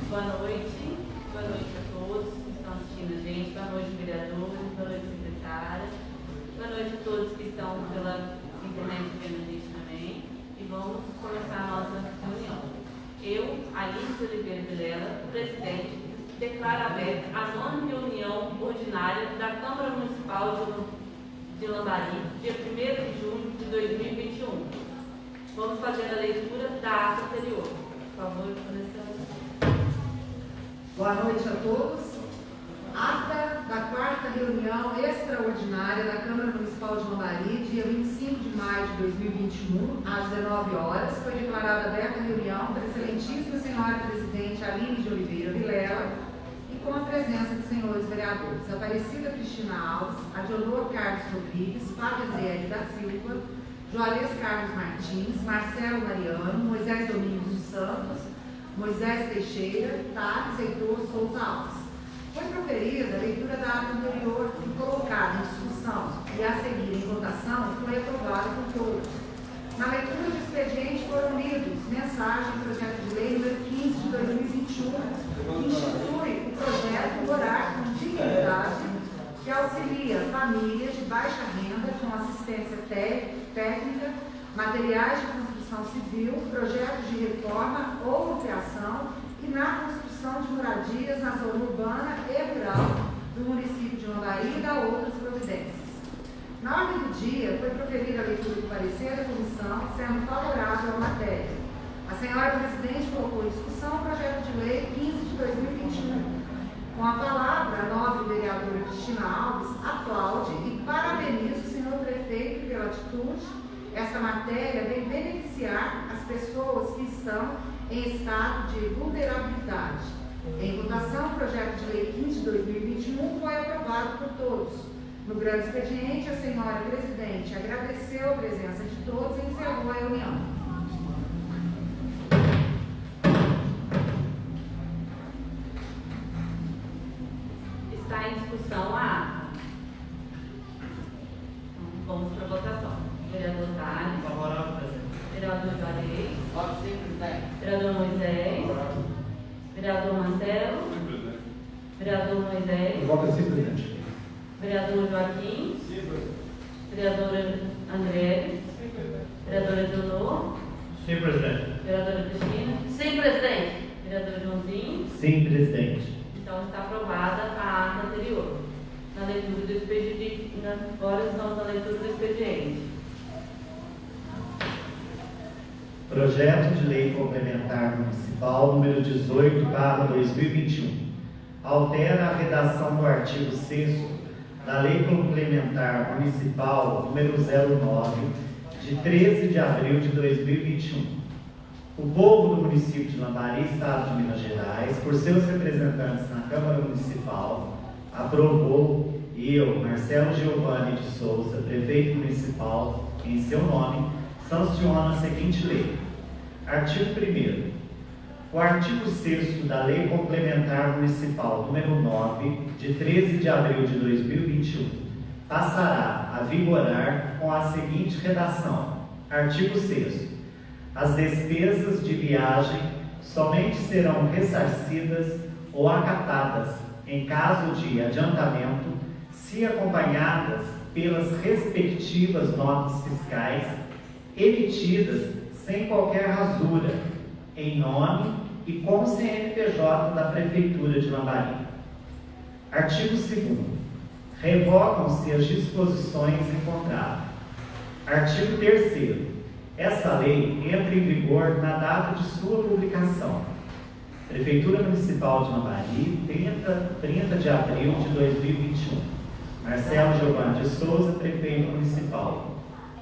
Boa noite a todos que estão assistindo a gente, boa noite, vereadores, boa noite, secretária, boa noite a todos que estão pela internet vendo a gente também. E vamos começar a nossa reunião. Eu, Alice Oliveira Vilela, presidente, declaro aberta a 9ª reunião ordinária da Câmara Municipal de Lambari, dia 1º de junho de 2021. Vamos fazer a leitura da ata anterior. Por favor, Alessandra. Boa noite a todos. Ata da 4ª reunião extraordinária da Câmara Municipal de Lambari, dia 25 de maio de 2021, às 19 horas, foi declarada aberta a reunião pela excelentíssima senhora presidente Aline de Oliveira Vilela e com a presença de senhores vereadores Aparecida Cristina Alves, Adionor Carlos Rodrigues, Fábio André da Silva, Juarez Carlos Martins, Marcelo Mariano, Moisés Domingos dos Santos, Moisés Teixeira, Thales Heitor Souza Alves. Foi proferida a leitura da ata anterior e colocada em discussão e a seguir em votação foi aprovada por todos. Na leitura do expediente foram lidos mensagem do projeto de lei número 15 de 2021, que institui o projeto Morar com Dignidade, que auxilia famílias de baixa renda com assistência técnica, materiais de construção civil, projetos de reforma ou ampliação e na construção de moradias na zona urbana e rural do município de Lambari e da outras providências. Na ordem do dia, foi proferida a leitura do parecer da comissão, sendo favorável à matéria. A senhora presidente colocou em discussão o projeto de lei 15 de 2021. Com a palavra, a nobre vereadora Cristina Alves aplaude e parabeniza o senhor prefeito pela atitude. Esta matéria vem beneficiar as pessoas que estão em estado de vulnerabilidade. Em votação, o projeto de lei 15 de 2021 foi aprovado por todos. No grande expediente, a senhora presidente agradeceu a presença de todos e encerrou a reunião. Está em discussão a ata. Então, vamos para a votação. Vereador Thales. Favorável, presidente. Vereador Juarez. Voto sim, presidente. Vereador Moisés. Vereador Marcelo. Sim, presidente. Vereador Moisés. Voto sim, presidente. Vereador Joaquim. Sim, presidente. Vereadora André. Sim, presidente. Vereadora Dionor. Sim, presidente. Vereadora Cristina. Sim, presidente. Vereador Joãozinho. Sim, presidente. Então está aprovada a ata anterior. Na leitura do expediente, agora estamos na leitura do expediente. Projeto de Lei Complementar Municipal número 18/2021. Altera a redação do artigo 6º da Lei Complementar Municipal número 09, de 13 de abril de 2021. O povo do município de Lambari, Estado de Minas Gerais, por seus representantes na Câmara Municipal, aprovou e eu, Marcelo Giovanni de Souza, prefeito municipal, em seu nome, sanciona a seguinte lei. Artigo 1º. O artigo 6º da Lei Complementar Municipal número 9, de 13 de abril de 2021, passará a vigorar com a seguinte redação. Artigo 6º. As despesas de viagem somente serão ressarcidas ou acatadas em caso de adiantamento, se acompanhadas pelas respectivas notas fiscais emitidas sem qualquer rasura, em nome e com CNPJ da Prefeitura de Lambari. Artigo 2º. Revocam-se as disposições em contrato. Artigo 3º. Essa lei entra em vigor na data de sua publicação. Prefeitura Municipal de Lambari, 30 de abril de 2021. Marcelo Giovanni de Souza, Prefeito Municipal.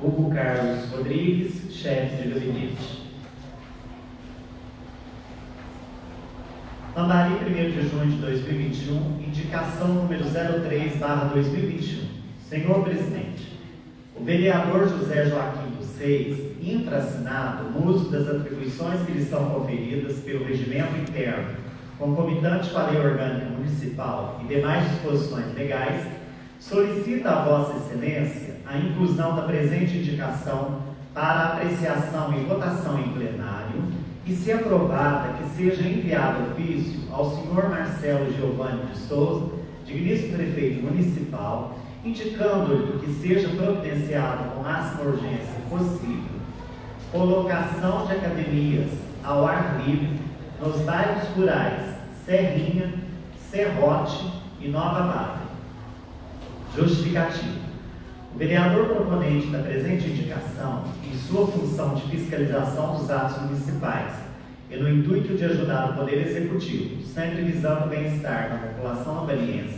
Hugo Carlos Rodrigues, chefe de gabinete. Lambari, 1º de junho de 2021, indicação número 03/2021. Senhor Presidente, o vereador José Joaquim dos Reis, infraassinado no uso das atribuições que lhe são conferidas pelo regimento interno, concomitante com a lei orgânica municipal e demais disposições legais, solicita a Vossa Excelência a inclusão da presente indicação para apreciação e votação em plenário e, se aprovada, que seja enviado ofício ao senhor Marcelo Giovanni de Souza, digníssimo prefeito municipal, indicando-lhe que seja providenciado com máxima urgência possível colocação de academias ao ar livre nos bairros rurais Serrinha, Serrote e Nova Bata. Justificativo. O vereador proponente da presente indicação, em sua função de fiscalização dos atos municipais e no intuito de ajudar o Poder Executivo, sempre visando o bem-estar da população nobariense,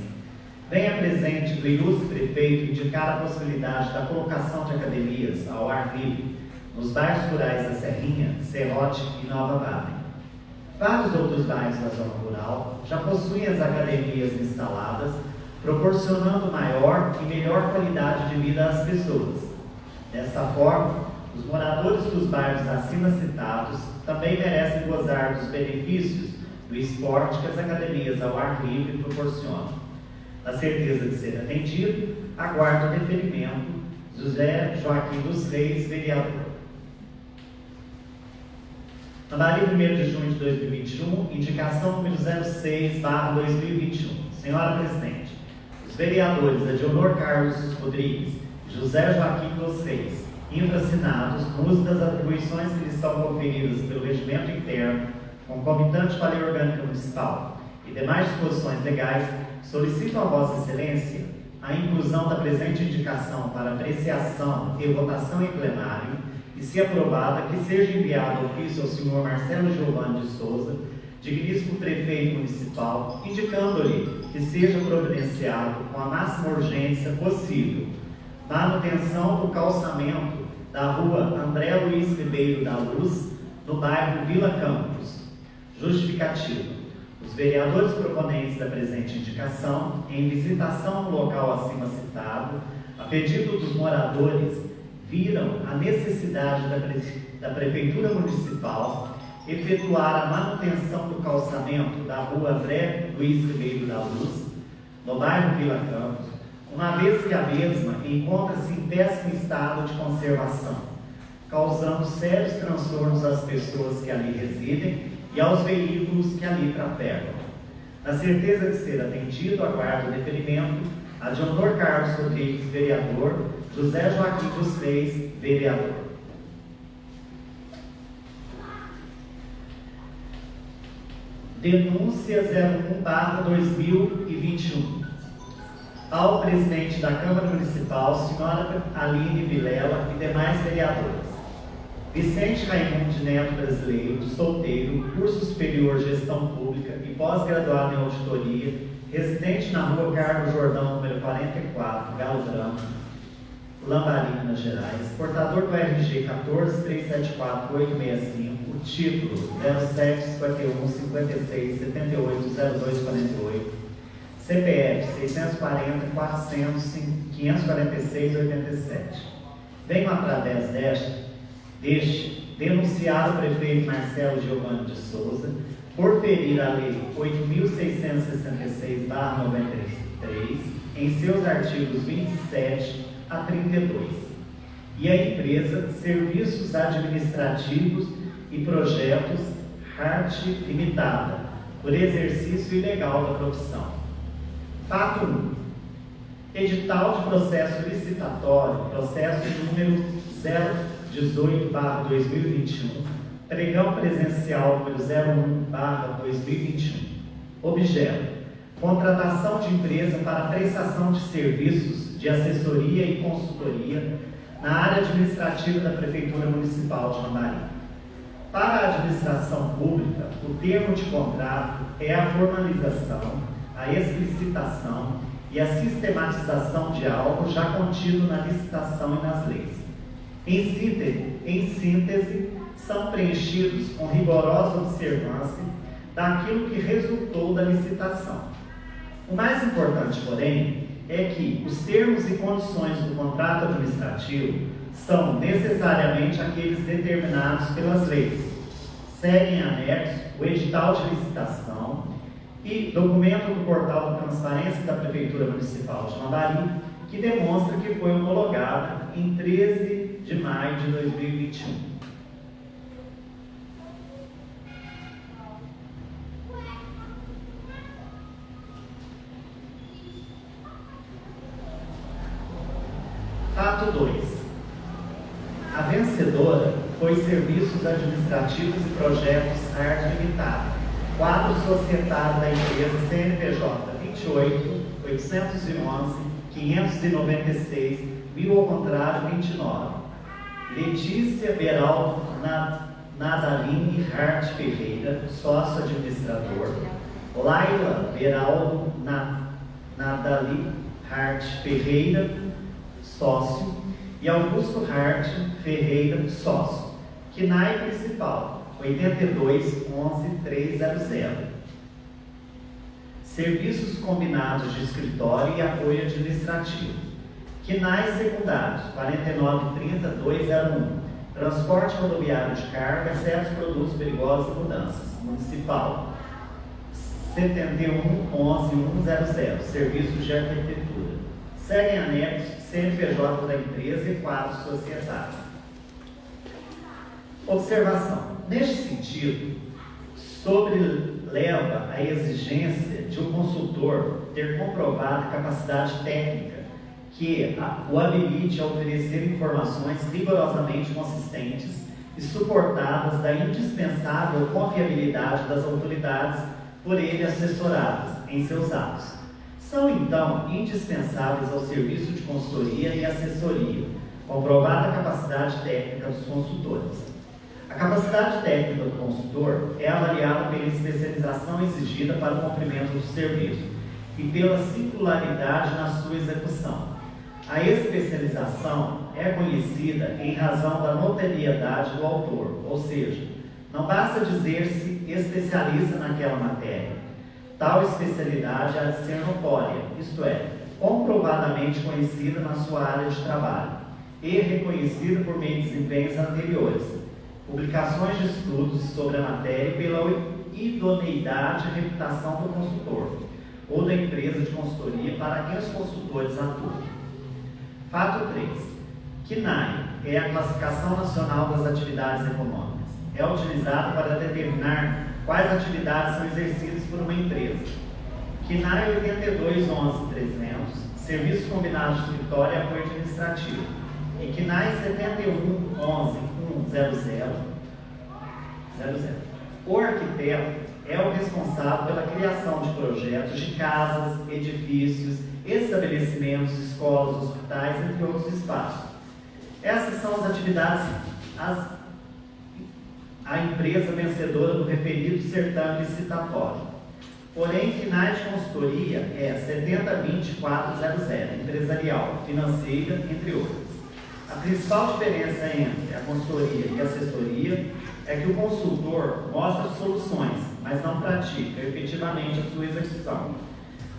vem a presente do ilustre prefeito indicar a possibilidade da colocação de academias ao ar livre nos bairros rurais da Serrinha, Serrote e Nova Bata. Vários outros bairros da zona rural já possuem as academias instaladas, proporcionando maior e melhor qualidade de vida às pessoas. Dessa forma, os moradores dos bairros acima citados também merecem gozar dos benefícios do esporte que as academias ao ar livre proporcionam. Na certeza de ser atendido, aguardo o deferimento. José Joaquim dos Reis, vereador. Mandaria 1º de junho de 2021, indicação número 06/2021. Senhora Presidente, os vereadores Adionor Carlos Rodrigues e José Joaquim dos Reis, infracinados no uso das atribuições que lhes são conferidas pelo regimento interno, concomitante com a lei orgânica municipal e demais disposições legais, solicitam a Vossa Excelência a inclusão da presente indicação para apreciação e votação em plenário e, se aprovada, que seja enviado ofício ao senhor Marcelo Giovanni de Souza, digníssimo prefeito municipal, indicando-lhe que seja providenciado com a máxima urgência possível manutenção do calçamento da rua André Luiz Ribeiro da Luz, no bairro Vila Campos. Justificativo. Os vereadores proponentes da presente indicação, em visitação no local acima citado, a pedido dos moradores, viram a necessidade da Prefeitura Municipal efetuar a manutenção do calçamento da rua André Luiz Ribeiro da Luz, no bairro Vila Campos, uma vez que a mesma encontra-se em péssimo estado de conservação, causando sérios transtornos às pessoas que ali residem e aos veículos que ali trafegam. Na certeza de ser atendido, aguardo o deferimento a Adionor Carlos Rodrigues, vereador, José Joaquim dos Reis, vereador. Denúncia 01/2021. Ao presidente da Câmara Municipal, senhora Aline Vilela e demais vereadores. Vicente Raimundo de Neto Brasileiro, solteiro, curso superior Gestão Pública e pós-graduado em Auditoria, residente na rua Carlos Jordão, número 44, Galo Branco, Lambari, Minas Gerais, portador do RG 14374-865, o título 075156780248, CPF 640-400-546-87. Venho através deste denunciar o prefeito Marcelo Giovanni de Souza por ferir a Lei 8.666/93 em seus artigos 27 a 32, e a empresa Serviços Administrativos e Projetos Hart Limitada, por exercício ilegal da profissão. Fato 1. Edital de processo licitatório, processo número 018/2021, pregão presencial número 01/2021. Objeto: contratação de empresa para prestação de serviços de assessoria e consultoria na área administrativa da Prefeitura Municipal de Lambari. Para a administração pública, o termo de contrato é a formalização, a explicitação e a sistematização de algo já contido na licitação e nas leis. Em síntese, são preenchidos com rigorosa observância daquilo que resultou da licitação. O mais importante, porém, é que os termos e condições do contrato administrativo são necessariamente aqueles determinados pelas leis. Seguem em anexo o edital de licitação e documento do portal de transparência da Prefeitura Municipal de Lambari, que demonstra que foi homologada em 13 de maio de 2021. Fato 2. A vencedora foi Serviços Administrativos e Projetos Hard Limitada, quadro societário da empresa CNPJ 28.811.596, mil ao contrário 29. Letícia Beraldo Nadaline Hart Ferreira, sócio administrador. Laila Beraldo Nadaline Hart Ferreira, sócio. E Augusto Hart Ferreira, sócio. KNAI principal 82.11.300. Serviços combinados de escritório e apoio administrativo. KNAI secundários 49.30.201. Transporte rodoviário de carga, excesso de produtos perigosos e mudanças. Municipal 71.11.100. Serviços de arquitetura. Seguem anexos CNPJ da empresa e quadro societário. Observação. Neste sentido, sobreleva a exigência de um consultor ter comprovada capacidade técnica que o habilite a oferecer informações rigorosamente consistentes e suportadas da indispensável confiabilidade das autoridades por ele assessoradas em seus atos. São, então, indispensáveis ao serviço de consultoria e assessoria, comprovada a capacidade técnica dos consultores. A capacidade técnica do consultor é avaliada pela especialização exigida para o cumprimento do serviço e pela singularidade na sua execução. A especialização é conhecida em razão da notoriedade do autor, ou seja, não basta dizer-se especialista naquela matéria. Tal especialidade há de ser notória, isto é, comprovadamente conhecida na sua área de trabalho e reconhecida por meio de desempenhos anteriores, publicações de estudos sobre a matéria e pela idoneidade e reputação do consultor ou da empresa de consultoria para quem os consultores atuam. Fato 3. KNAI é a Classificação Nacional das Atividades Econômicas. É utilizado para determinar quais atividades são exercidas por uma empresa. KNAI 82.11.300, Serviços Combinados de Escritório e Apoio Administrativo. E KNAI 71.11.100. O arquiteto é o responsável pela criação de projetos de casas, edifícios, estabelecimentos, escolas, hospitais, entre outros espaços. Essas são as atividades a empresa vencedora do referido certame licitatório. Porém, KNAI de consultoria é 70.24.00, empresarial, financeira, entre outras. A principal diferença entre a consultoria e a assessoria é que o consultor mostra soluções, mas não pratica efetivamente a sua execução.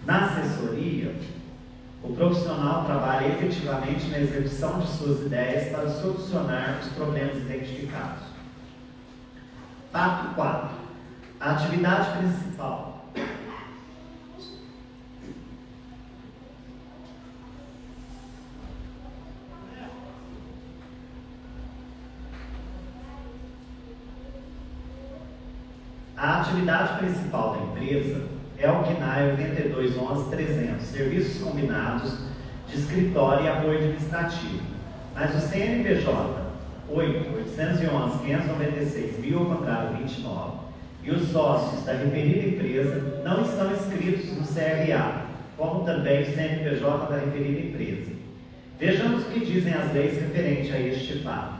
Na assessoria, o profissional trabalha efetivamente na execução de suas ideias para solucionar os problemas identificados. Fato 4. A atividade principal. A atividade principal da empresa é o KNAI 82.11.300, Serviços Combinados de Escritório e Apoio Administrativo. Mas o CNPJ 8.811.596, mil ao contrário 29, e os sócios da referida empresa não estão inscritos no CRA, como também o CNPJ da referida empresa. Vejamos o que dizem as leis referentes a este fato.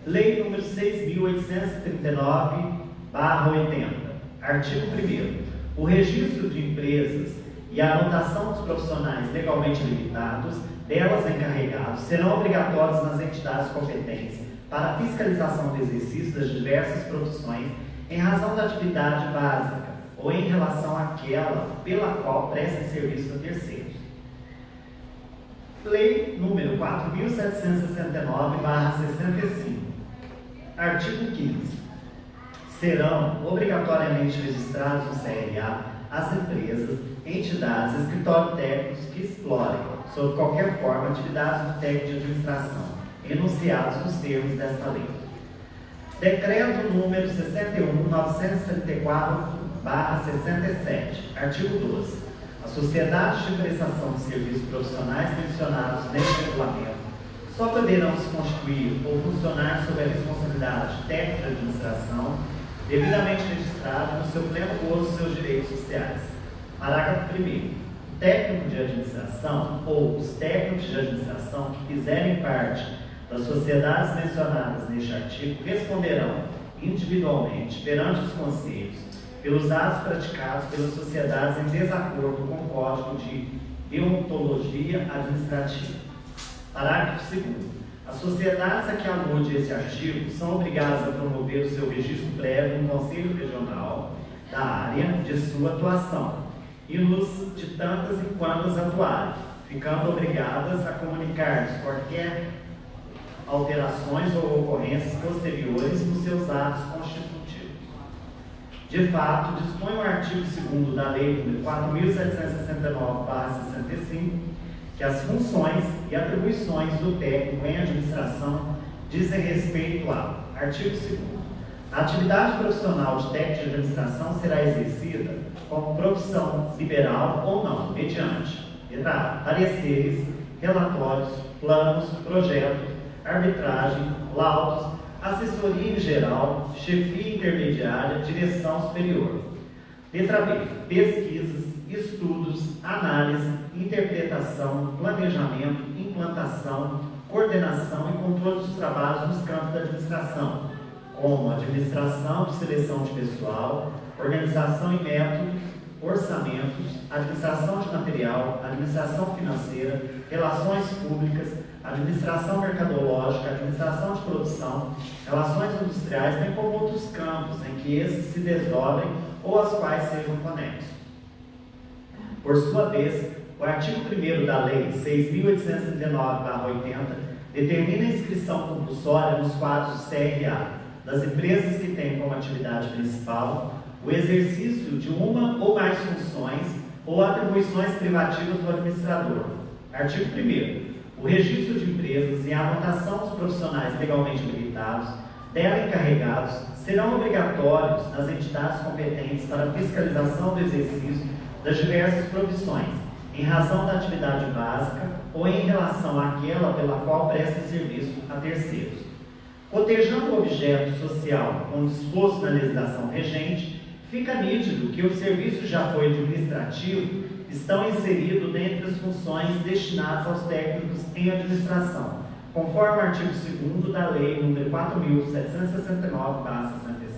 Lei número 6.839/80, artigo 1º. O registro de empresas e a anotação dos profissionais legalmente limitados, delas encarregados, serão obrigatórios nas entidades competentes para a fiscalização do exercício das diversas profissões em razão da atividade básica ou em relação àquela pela qual prestem serviço a terceiros. Lei número 4.769/65, artigo 15. Serão obrigatoriamente registrados no CRA as empresas, entidades, escritórios técnicos que explorem, sob qualquer forma, atividades do técnico de administração, enunciados nos termos desta lei. Decreto número 61.934/67, artigo 12. As sociedades de prestação de serviços profissionais mencionados neste regulamento só poderão se constituir ou funcionar sob a responsabilidade técnica de administração, devidamente registrado no seu pleno gozo dos seus direitos sociais. Parágrafo 1º. O técnico de administração ou os técnicos de administração que fizerem parte das sociedades mencionadas neste artigo responderão individualmente perante os conselhos pelos atos praticados pelas sociedades em desacordo com o Código de Deontologia Administrativa. Parágrafo 2º. As sociedades a que alude esse artigo são obrigadas a promover o seu registro prévio no Conselho Regional da área de sua atuação e nos de tantas e quantas atuarem, ficando obrigadas a comunicar-lhes qualquer alterações ou ocorrências posteriores nos seus atos constitutivos. De fato, dispõe o artigo 2º da Lei nº 4.769/65 que as funções e atribuições do técnico em administração dizem respeito a: artigo 2º. A atividade profissional de técnico de administração será exercida como profissão liberal ou não, mediante pareceres, relatórios, planos, projetos, arbitragem, laudos, assessoria em geral, chefia intermediária, direção superior. Letra B. Pesquisas, estudos, análise, interpretação, planejamento, implantação, coordenação e controle dos trabalhos nos campos da administração, como administração de seleção de pessoal, organização e métodos, orçamentos, administração de material, administração financeira, relações públicas, administração mercadológica, administração de produção, relações industriais, bem como outros campos em que esses se desdobrem ou aos quais sejam conexos. Por sua vez, o artigo 1º da Lei 6.839/80 determina a inscrição compulsória nos quadros do CRA das empresas que têm como atividade principal o exercício de uma ou mais funções ou atribuições privativas do administrador. Artigo 1º. O registro de empresas e a anotação dos profissionais legalmente habilitados dela encarregados serão obrigatórios nas entidades competentes para a fiscalização do exercício das diversas profissões, em razão da atividade básica ou em relação àquela pela qual presta serviço a terceiros. Cotejando o objeto social como disposto na legislação regente, fica nítido que os serviços de apoio administrativo estão inseridos dentre as funções destinadas aos técnicos em administração, conforme o artigo 2º da Lei nº 4.769/65.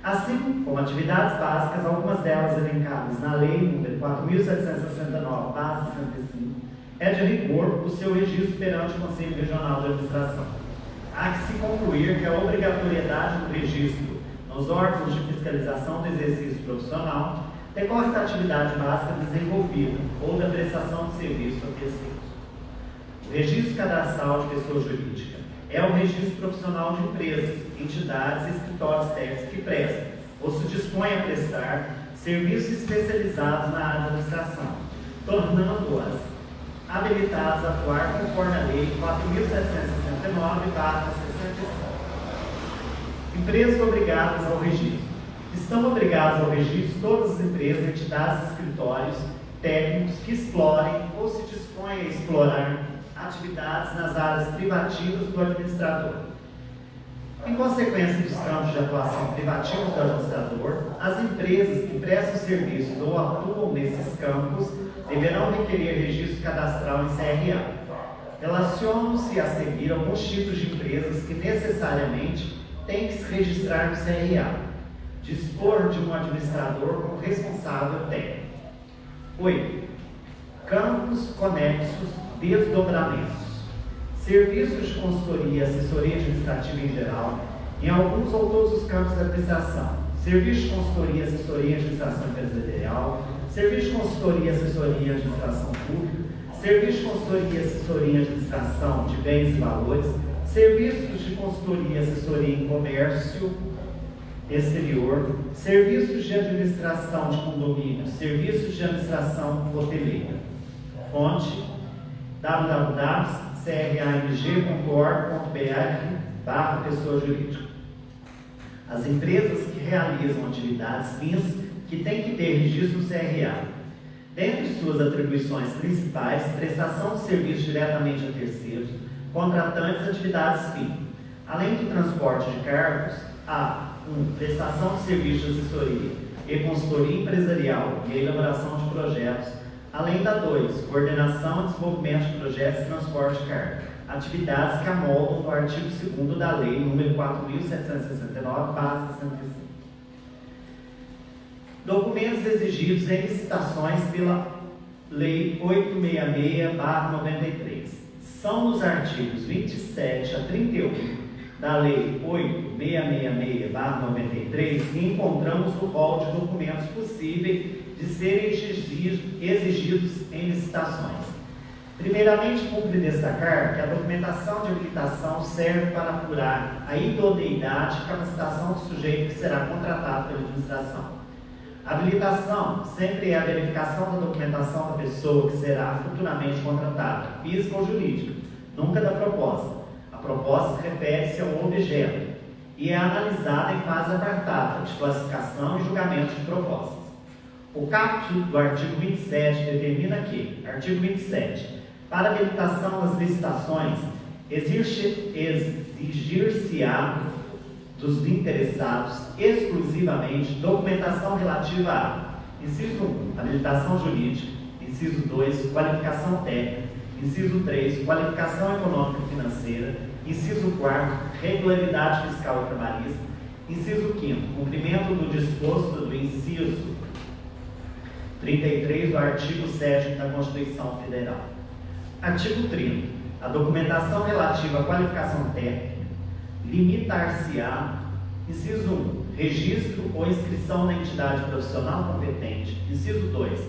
Assim como atividades básicas, algumas delas elencadas na Lei nº 4.769/65, é de rigor o seu registro perante o Conselho Regional de Administração. Há que se concluir que a obrigatoriedade do registro nos órgãos de fiscalização do exercício profissional decorre da atividade básica desenvolvida ou da prestação de serviço a terceiros. O registro cadastral de pessoa jurídica é o registro profissional de empresas, entidades e escritórios técnicos que prestam ou se dispõem a prestar serviços especializados na área da administração, tornando-as habilitadas a atuar conforme a Lei 4.769/65. Empresas obrigadas ao registro. Estão obrigadas ao registro todas as empresas, entidades e escritórios técnicos que explorem ou se dispõem a explorar atividades nas áreas privativas do administrador. Em consequência dos campos de atuação privativos do administrador, as empresas que prestam serviços ou atuam nesses campos deverão requerer registro cadastral em CRA. Relacionam-se a seguir alguns tipos de empresas que necessariamente têm que se registrar no CRA. Dispor de um administrador como responsável técnico. 8. Campos conexos, desdobramentos. Serviços de consultoria e assessoria administrativa em geral, em alguns ou todos os campos da administração. Serviço de consultoria e assessoria em administração empresarial, serviço de consultoria e assessoria em administração pública, serviço de consultoria e assessoria em administração de bens e valores, serviços de consultoria e assessoria em comércio exterior, serviços de administração de condomínios, serviços de administração hoteleira. Fonte: www.cramg.org.br/pessoa jurídica. As empresas que realizam atividades fins que têm que ter registro no CRA. Dentre suas atribuições principais, prestação de serviços diretamente a terceiros, contratantes de atividades fim. Além do transporte de cargos, há 1. Prestação de serviços de assessoria e consultoria empresarial e elaboração de projetos, além da 2. Coordenação e desenvolvimento de projetos de transporte de carga, atividades que amoldam o artigo 2º da Lei nº 4.769/65. Documentos exigidos em licitações pela Lei 866/93. São nos artigos 27 a 31 da Lei 8.666/93 que encontramos o rol de documentos possíveis de serem exigidos em licitações. Primeiramente, cumpre destacar que a documentação de habilitação serve para apurar a idoneidade e capacitação do sujeito que será contratado pela administração. A habilitação sempre é a verificação da documentação da pessoa que será futuramente contratada, física ou jurídica, nunca da proposta. A proposta refere-se ao objeto e é analisada em fase apartada de classificação e julgamento de propostas. O caput do artigo 27 determina que, artigo 27, para a habilitação das licitações, exigir-se-á dos interessados exclusivamente documentação relativa a: inciso 1, habilitação jurídica; inciso 2, qualificação técnica; inciso 3, qualificação econômica e financeira; inciso 4, regularidade fiscal e trabalhista; inciso 5, cumprimento do disposto do inciso 33 do artigo 7º da Constituição Federal. Artigo 30. A documentação relativa à qualificação técnica limitar-se-á: inciso 1, registro ou inscrição na entidade profissional competente; inciso 2,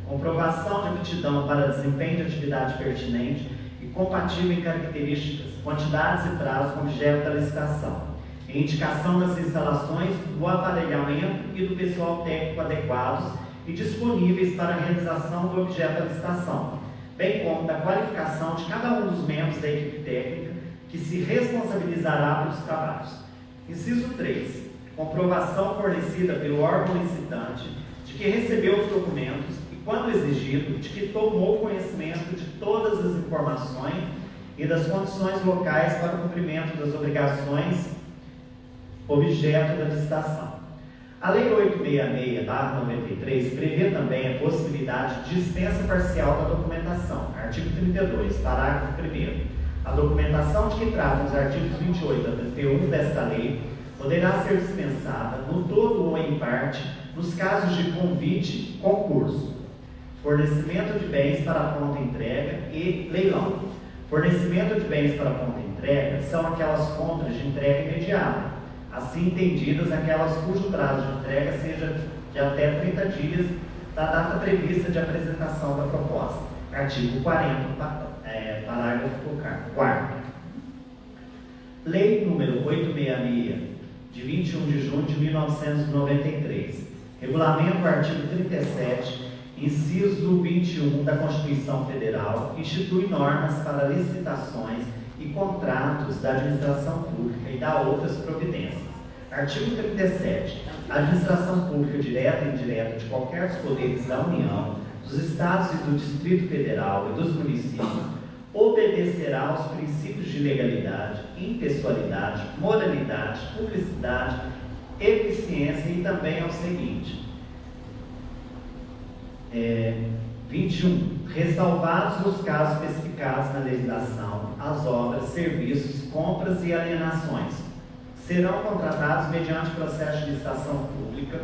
comprovação de aptidão para desempenho de atividade pertinente e compatível em características, quantidades e prazos com objeto da licitação, e indicação das instalações, do aparelhamento e do pessoal técnico adequados e disponíveis para a realização do objeto da licitação, bem como da qualificação de cada um dos membros da equipe técnica que se responsabilizará pelos trabalhos. Inciso 3. Comprovação fornecida pelo órgão licitante de que recebeu os documentos e, quando exigido, de que tomou conhecimento de todas as informações e das condições locais para o cumprimento das obrigações objeto da licitação. A Lei 866/93 prevê também a possibilidade de dispensa parcial da documentação. Artigo 32, parágrafo 1º. A documentação de que tratam os artigos 28 a 31 desta lei poderá ser dispensada, no todo ou em parte, nos casos de convite, concurso, fornecimento de bens para pronta entrega e leilão. Fornecimento de bens para pronta entrega são aquelas compras de entrega imediata, assim entendidas aquelas cujo prazo de entrega seja de até 30 dias da data prevista de apresentação da proposta. Artigo 40, parágrafo 4º. Lei número 866, de 21 de junho de 1993. Regulamento artigo 37, inciso 21 da Constituição Federal, institui normas para licitações e contratos da administração pública e dá outras providências. Artigo 37. A administração pública direta e indireta de qualquer dos poderes da União, dos Estados e do Distrito Federal e dos municípios obedecerá aos princípios de legalidade, impessoalidade, moralidade, publicidade, eficiência e também ao seguinte. 21. Ressalvados os casos especificados na legislação, as obras, serviços, compras e alienações serão contratados mediante processo de licitação pública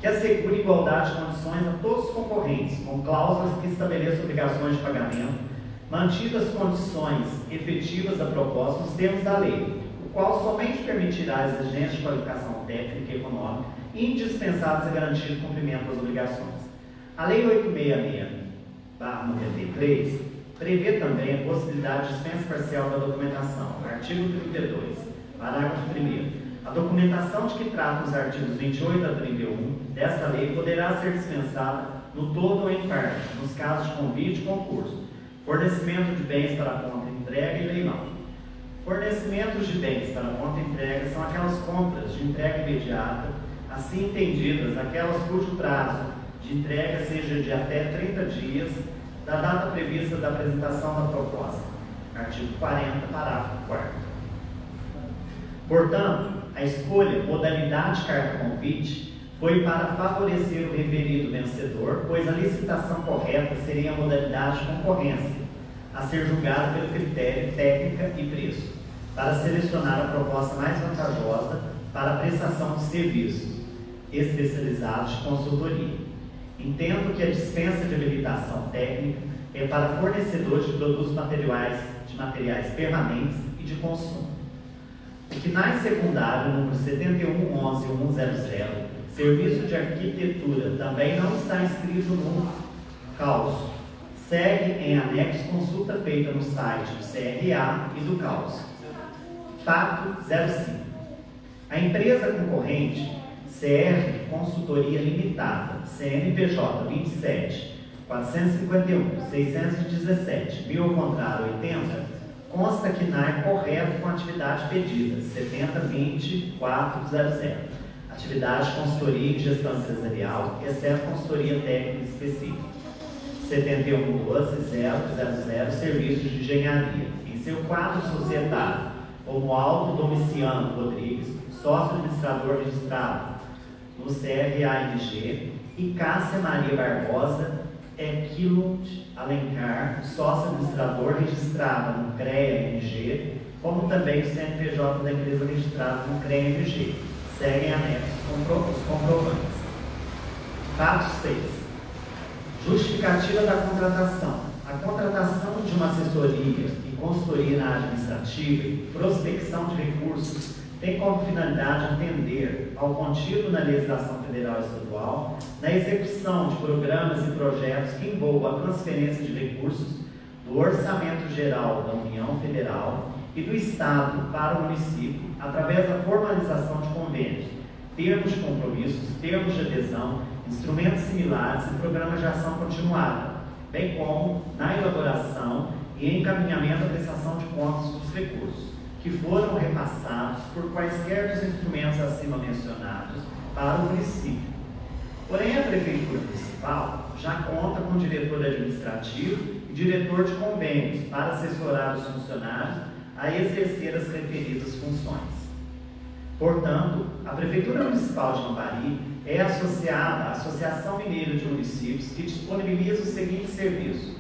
que assegure igualdade de condições a todos os concorrentes, com cláusulas que estabeleçam obrigações de pagamento, mantidas condições efetivas da proposta nos termos da lei, o qual somente permitirá a exigência de qualificação técnica e econômica indispensáveis a garantir o cumprimento das obrigações. A Lei 866/93 prevê também a possibilidade de dispensa parcial da documentação. Artigo 32, parágrafo 1º. A documentação de que tratam os artigos 28 a 31 desta lei poderá ser dispensada no todo ou em parte, nos casos de convite e concurso, fornecimento de bens para pronta entrega e leilão. Fornecimentos de bens para pronta entrega são aquelas compras de entrega imediata, assim entendidas aquelas cujo prazo de entrega seja de até 30 dias da data prevista da apresentação da proposta. Artigo 40, parágrafo 4º. Portanto, a escolha modalidade carta-convite foi para favorecer o referido vencedor, pois a licitação correta seria a modalidade concorrência, a ser julgada pelo critério técnica e preço, para selecionar a proposta mais vantajosa para a prestação de serviços especializados de consultoria. Entendo que a dispensa de habilitação técnica é para fornecedores de produtos de materiais permanentes e de consumo. O KNAI secundário número 7111-100, Serviço de Arquitetura, também não está inscrito no CAUSO. Segue em anexo consulta feita no site do CRA e do CAUSO. Fato 05. A empresa concorrente, CR Consultoria Limitada, CNPJ 27 451 617, mil ao contrário 80, consta KNAI correto com a atividade pedida, 70-20-400, atividade de consultoria e gestão empresarial, exceto consultoria técnica específica, 7112-000, serviços de engenharia, em seu quadro societário, Romualdo Domiciano Rodrigues, sócio administrador registrado no CRAMG, e Cássia Maria Barbosa Equilund Alencar, sócio administrador registrada no CREA-MG, como também o CNPJ da empresa registrado no CREA-MG. Seguem anexos os comprovantes. Fato 6. Justificativa da contratação. A contratação de uma assessoria e consultoria na área administrativa e prospecção de recursos tem como finalidade atender ao contido na legislação federal e estadual na execução de programas e projetos que envolvam a transferência de recursos do Orçamento Geral da União Federal e do Estado para o município, através da formalização de convênios, termos de compromissos, termos de adesão, instrumentos similares e programas de ação continuada, bem como na elaboração e encaminhamento da prestação de contas dos recursos, que foram repassados por quaisquer dos instrumentos acima mencionados para o município. Porém, a Prefeitura Municipal já conta com diretor administrativo e diretor de convênios para assessorar os funcionários a exercer as referidas funções. Portanto, a Prefeitura Municipal de Lambari é associada à Associação Mineira de Municípios, que disponibiliza o seguinte serviço.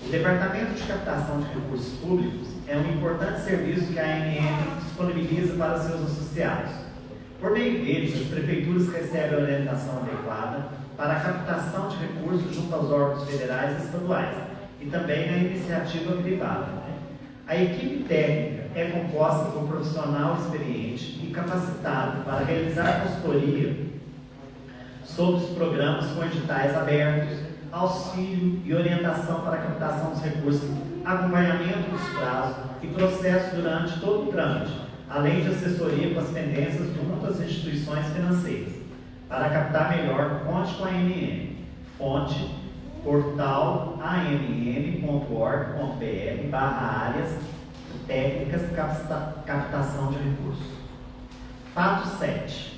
O Departamento de Captação de Recursos Públicos é um importante serviço que a ANM disponibiliza para seus associados. Por meio deles, as prefeituras recebem a orientação adequada para a captação de recursos junto aos órgãos federais e estaduais e também na iniciativa privada. A equipe técnica é composta por profissional experiente e capacitado para realizar consultoria sobre os programas com editais abertos, auxílio e orientação para a captação dos recursos, acompanhamento dos prazos e processo durante todo o trâmite, além de assessoria com as pendências junto às instituições financeiras. Para captar melhor, conte com a ANM. Fonte, portal amm.org.br/áreas técnicas de captação de recursos. Fato 7.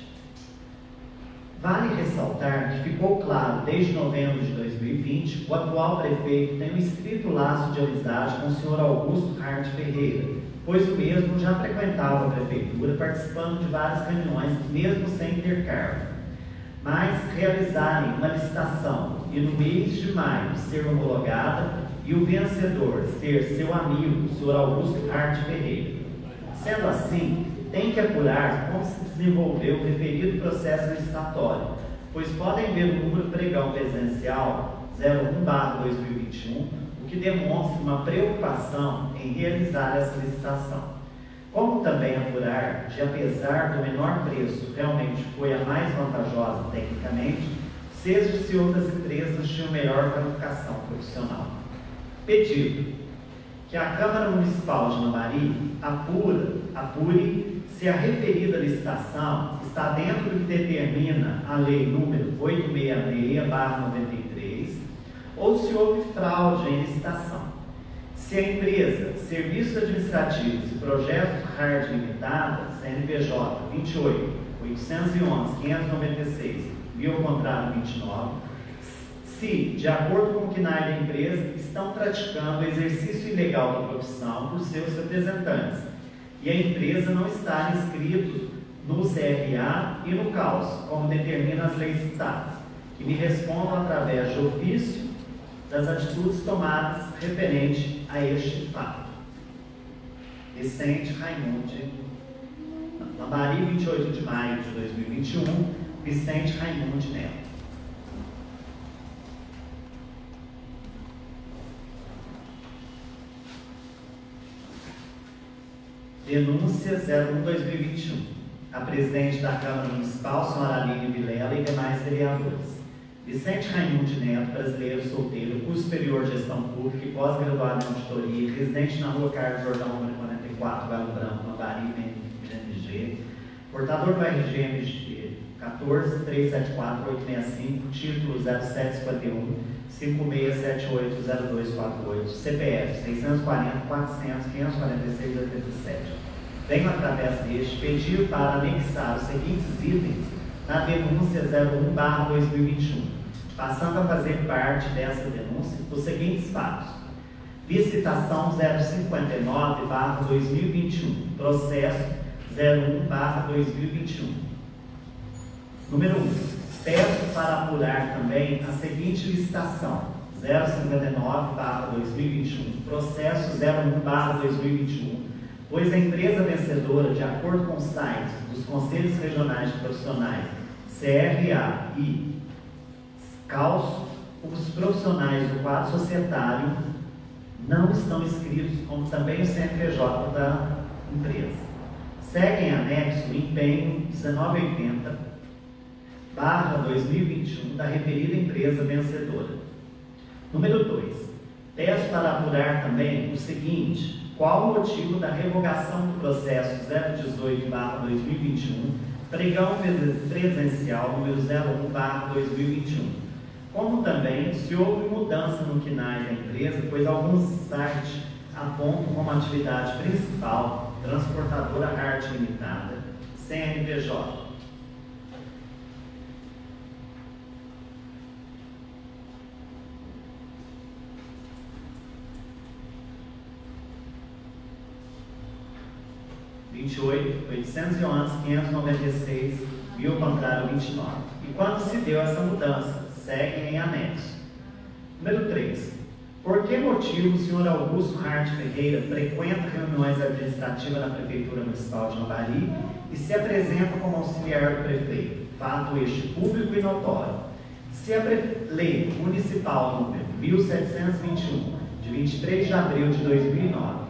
Vale ressaltar que ficou claro desde novembro de 2020 o atual prefeito tem um estrito laço de amizade com o senhor Augusto Hart Ferreira, pois o mesmo já frequentava a prefeitura, participando de várias reuniões, mesmo sem ter cargo. Mas realizarem uma licitação e no mês de maio ser homologada e o vencedor ser seu amigo, o senhor Augusto Hart Ferreira. Sendo assim, tem que apurar como se desenvolveu o referido processo licitatório, pois podem ver o número pregão presencial 01/2021, o que demonstra uma preocupação em realizar essa licitação. Como também apurar de, apesar do menor preço, realmente foi a mais vantajosa tecnicamente, seja se outras empresas tinham melhor qualificação profissional. Pedido que a Câmara Municipal de Lambari apure se a referida licitação está dentro do que determina a Lei número 866/93 ou se houve fraude em licitação. Se a empresa Serviços Administrativos e Projetos Hard Limitada, CNPJ 28 811 596, mil ao contrário 29, se se, de acordo com o CNAE da empresa, estão praticando o exercício ilegal da profissão por seus representantes e a empresa não está inscrito no CRA e no CAUS, como determinam as leis citadas, que me respondam através de ofício das atitudes tomadas referente a este fato. Vicente Raimundi Lambari, 28 de maio de 2021, Vicente Raimundi Neto. Denúncia 01/2021. A presidente da Câmara Municipal, senhora Aline Vilela, e demais vereadores. Vicente Raimundi Neto, brasileiro solteiro, curso superior de gestão pública e pós-graduado em auditoria, residente na rua Carlos Jordão, número 44, Galo Branco, Lambari, MG, portador do RG 14374865, título 0751 56780248, CPF 640 400 546 87. Venho através deste pedir para anexar os seguintes itens na denúncia 01/2021, passando a fazer parte dessa denúncia os seguintes fatos: licitação 059/2021, processo 01/2021. Número 1. Peço para apurar também a seguinte licitação: 059/2021, processo 01/2021, pois a empresa vencedora, de acordo com os sites dos Conselhos Regionais de Profissionais, CRA e CAUS, os profissionais do quadro societário não estão inscritos, como também o CNPJ da empresa. Segue em anexo o empenho 1980/2021 da referida empresa vencedora. Número 2. Peço para apurar também o seguinte: qual o motivo da revogação do processo 018/2021, pregão presencial número 01/2021, como também se houve mudança no CNAE da empresa, pois alguns sites apontam como atividade principal Transportadora Arte Limitada, CNPJ. R$28.811.596, e o contrário 29. E quando se deu essa mudança? Segue em anexo. Número 3. Por que motivo o senhor Augusto Hart Ferreira frequenta reuniões administrativas na Prefeitura Municipal de Lambari e se apresenta como auxiliar do prefeito? Fato este público e notório. Se a Lei Municipal número 1721, de 23 de abril de 2009,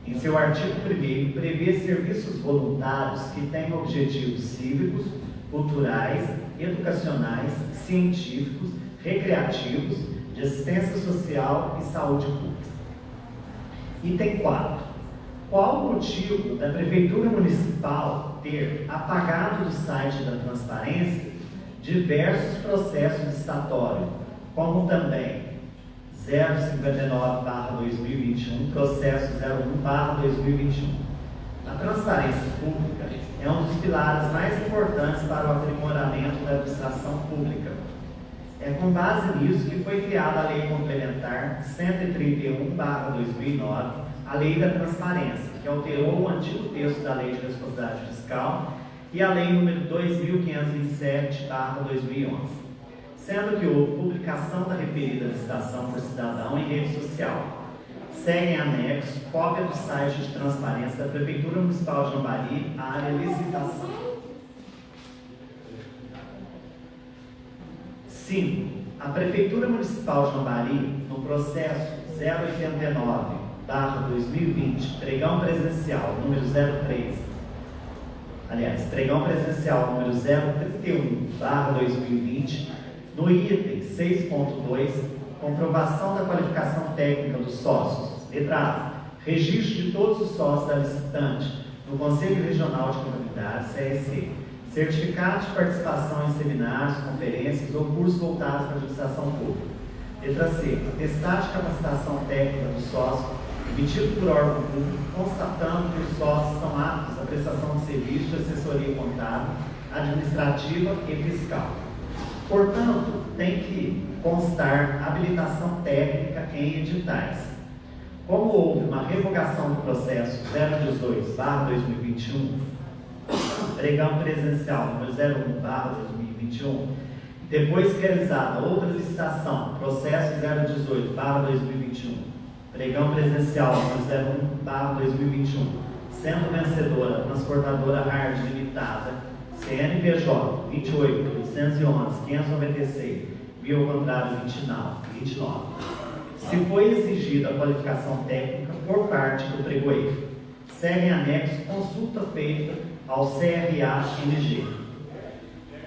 em seu artigo 1º, prevê serviços voluntários que têm objetivos cívicos, culturais, educacionais, científicos, recreativos, de assistência social e saúde pública. Item 4. Qual o motivo da Prefeitura Municipal ter apagado do site da Transparência diversos processos licitatórios, como também 059/2021, processo 01/2021. A transparência pública é um dos pilares mais importantes para o aprimoramento da administração pública. É com base nisso que foi criada a Lei Complementar 131/2009, a Lei da Transparência, que alterou o antigo texto da Lei de Responsabilidade Fiscal, e a Lei número 2527/2011. Sendo que houve publicação da referida licitação por cidadão em rede social. Segue em anexo cópia do site de transparência da Prefeitura Municipal de Lambari, área licitação. 5. A Prefeitura Municipal de Lambari, no processo 089/2020, pregão presencial número 03, pregão presencial número 031/2020, no item 6.2, comprovação da qualificação técnica dos sócios. Letra A. Registro de todos os sócios da licitante no Conselho Regional de Comunidades, CRC. Certificado de participação em seminários, conferências ou cursos voltados para a administração pública. Letra C. Atestado de capacitação técnica do sócio, emitido por órgão público, constatando que os sócios são aptos à prestação de serviços de assessoria contábil, administrativa e fiscal. Portanto, tem que constar habilitação técnica em editais. Como houve uma revogação do processo 018/2021, pregão presencial número 01/2021, depois realizada outra licitação, processo 018/2021, pregão presencial número 01/2021, sendo vencedora a transportadora Hard Limitada, CNPJ 28.811.596, via contrário 29. Se foi exigida a qualificação técnica por parte do pregoeiro, segue em anexo consulta feita ao CRA-MG.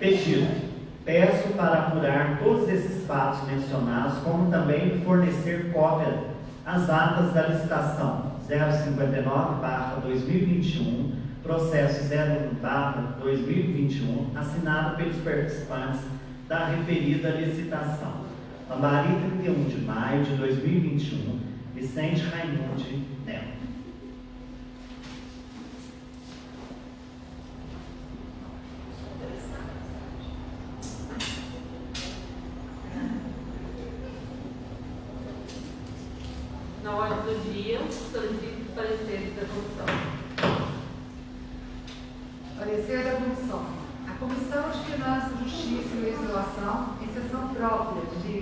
Pedido. Peço para apurar todos esses fatos mencionados, como também fornecer cópia às atas da licitação 059/2021, processo 01/2021, assinado pelos participantes da referida licitação. Lambari, 31 de maio de 2021, Vicente Raimundi Neto. Na ordem do dia, solicito os pareceres da comissão. Parecer da comissão. A Comissão de Finanças, Justiça e Legislação, em sessão própria de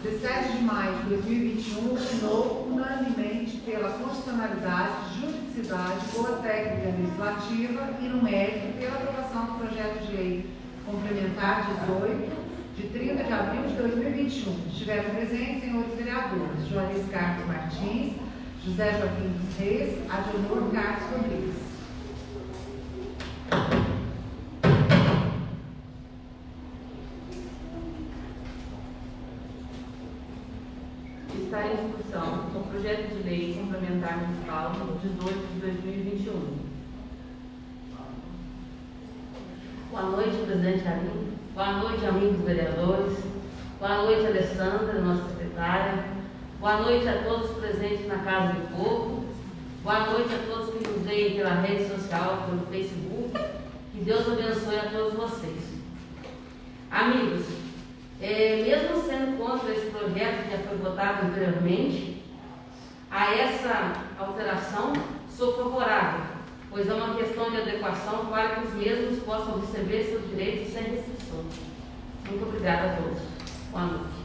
17 de maio de 2021, opinou unanimemente pela constitucionalidade, juridicidade, boa técnica legislativa e no mérito pela aprovação do projeto de lei complementar 18, de 30 de abril de 2021. Estiveram presentes senhores vereadores Joanes Carlos Martins, José Joaquim dos Reis, Adionor Carlos Rodrigues. Está em discussão o projeto de lei complementar municipal número 18 de 2021. Boa noite, presidente Aline. Boa noite, amigos vereadores. Boa noite, Alessandra, nossa secretária. Boa noite a todos presentes na Casa do Povo. Boa noite a todos que nos veem pela rede social, pelo Facebook. Que Deus abençoe a todos vocês. Amigos, mesmo sendo contra esse projeto que já foi votado anteriormente, a essa alteração sou favorável, pois é uma questão de adequação para que os mesmos possam receber seus direitos sem restrições. Muito obrigada a todos. Boa noite.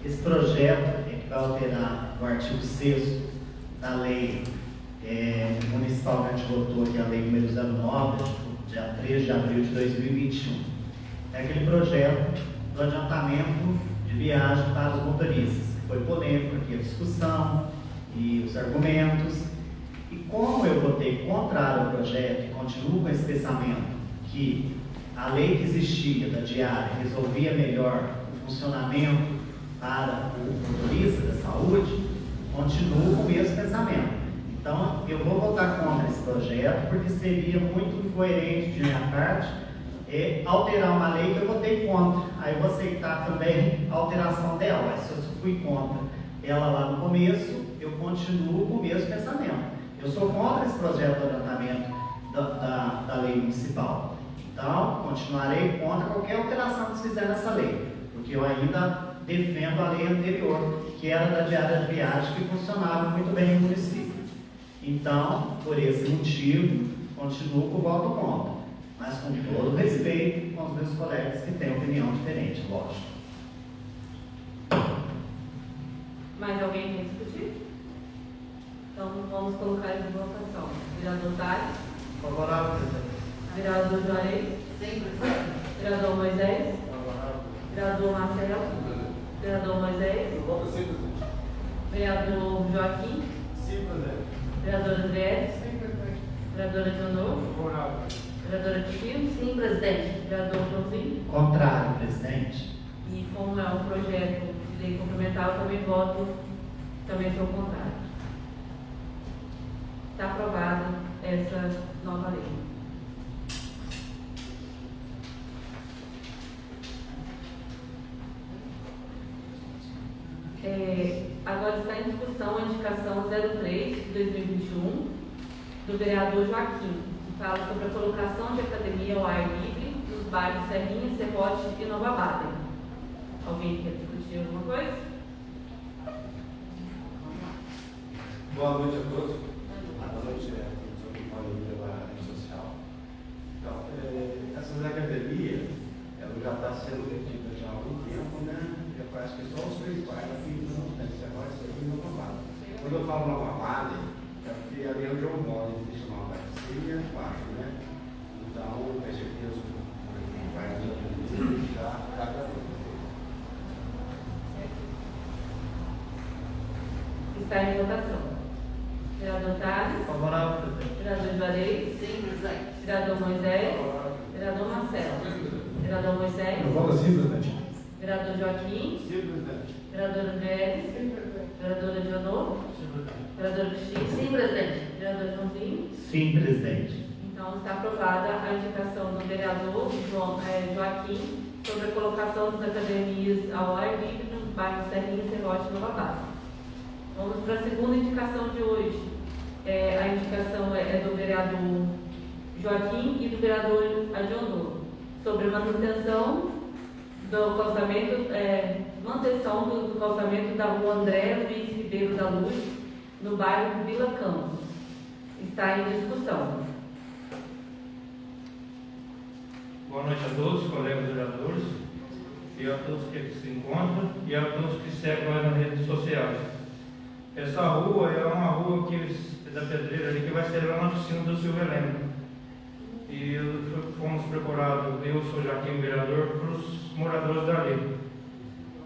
Esse projeto é que vai alterar o artigo 6º da lei municipal que a gente votou, que é a lei número 09, dia 3 de abril de 2021. É aquele projeto do adiantamento de viagem para os motoristas. Foi polêmico aqui a discussão e os argumentos. E como eu votei contrário ao projeto e continuo com esse pensamento que a lei que existia da diária resolvia melhor o funcionamento para o motorista da saúde, continuo com o mesmo pensamento. Então, eu vou votar contra esse projeto, porque seria muito incoerente de minha parte alterar uma lei que eu votei contra. Aí eu vou aceitar também a alteração dela. Mas se eu fui contra ela lá no começo, eu continuo com o mesmo pensamento. Eu sou contra esse projeto de adiantamento da lei municipal. Então, continuarei contra qualquer alteração que se fizer nessa lei, porque eu ainda defendo a lei anterior, que era da diária de viagem, que funcionava muito bem no município. Então, por esse motivo, continuo com o voto contra, mas com todo respeito com os meus colegas que têm opinião diferente, lógico. Mais alguém quer discutir? Então, vamos colocar em votação. Vereador Tales. Favorável, presidente. Vereador Juarez. Sim, presidente. Vereador Moisés. Favorável. Vereador Marcelo. Vereador Moisés. Eu voto sim, presidente. Vereador Joaquim. Sim, presidente. Vereadora Andrés. Sim, presidente. Vereadora Leonor. Favorável. Vereadora Tio. Sim, presidente. Vereador Joãozinho. Contrário, presidente. E como é um projeto de lei complementar, eu também voto, também sou contrário. Está aprovada essa nova lei. Agora está em discussão a indicação 03 de 2021 do vereador Joaquim, que fala sobre a colocação de academia academia ao ar livre nos bairros Serrinha, Serrote e Nova Baden. Alguém quer discutir alguma coisa? Boa noite a todos. Boa noite a todos que podem pela rede social. Então, essas academias, ela já está sendo detida já há algum tempo, né? Já parece que só os principais aqui não tem, você vai ser aqui no Nova Baden. Quando eu falo Nova Baden, é porque ali é onde eu moro, existe uma Garcia, quatro, né? Então, com certeza, vai já cada Está em votação. Vereador Tales. Favorável, presidente. Vereador Juarez. Sim, presidente. Vereador Moisés. Vereador Marcelo. Vereador Moisés. Eu falo assim, presidente. Vereador Joaquim. Sim, presidente. Vereador André. Vereador Leonor. Vereador Cristina. Sim, presidente. Vereador Joãozinho. Sim, presidente. Então, está aprovada a indicação do vereador Joaquim sobre a colocação das academias ao ar livre nos bairros Serrinha, Serrote e Nova Baden. Vamos para a segunda indicação de hoje. A indicação é do vereador Joaquim e do vereador Adionor sobre manutenção do calçamento, manutenção do calçamento da rua André Luiz Ribeiro da Luz, no bairro Vila Campos. Está em discussão. Boa noite a todos, colegas vereadores, e a todos que se encontram e a todos que seguem nas redes sociais. Essa rua é uma rua da Pedreira ali, que vai ser lá na oficina do Silvio Heleno. E fomos procurados, eu sou Joaquim, vereador, para os moradores dali.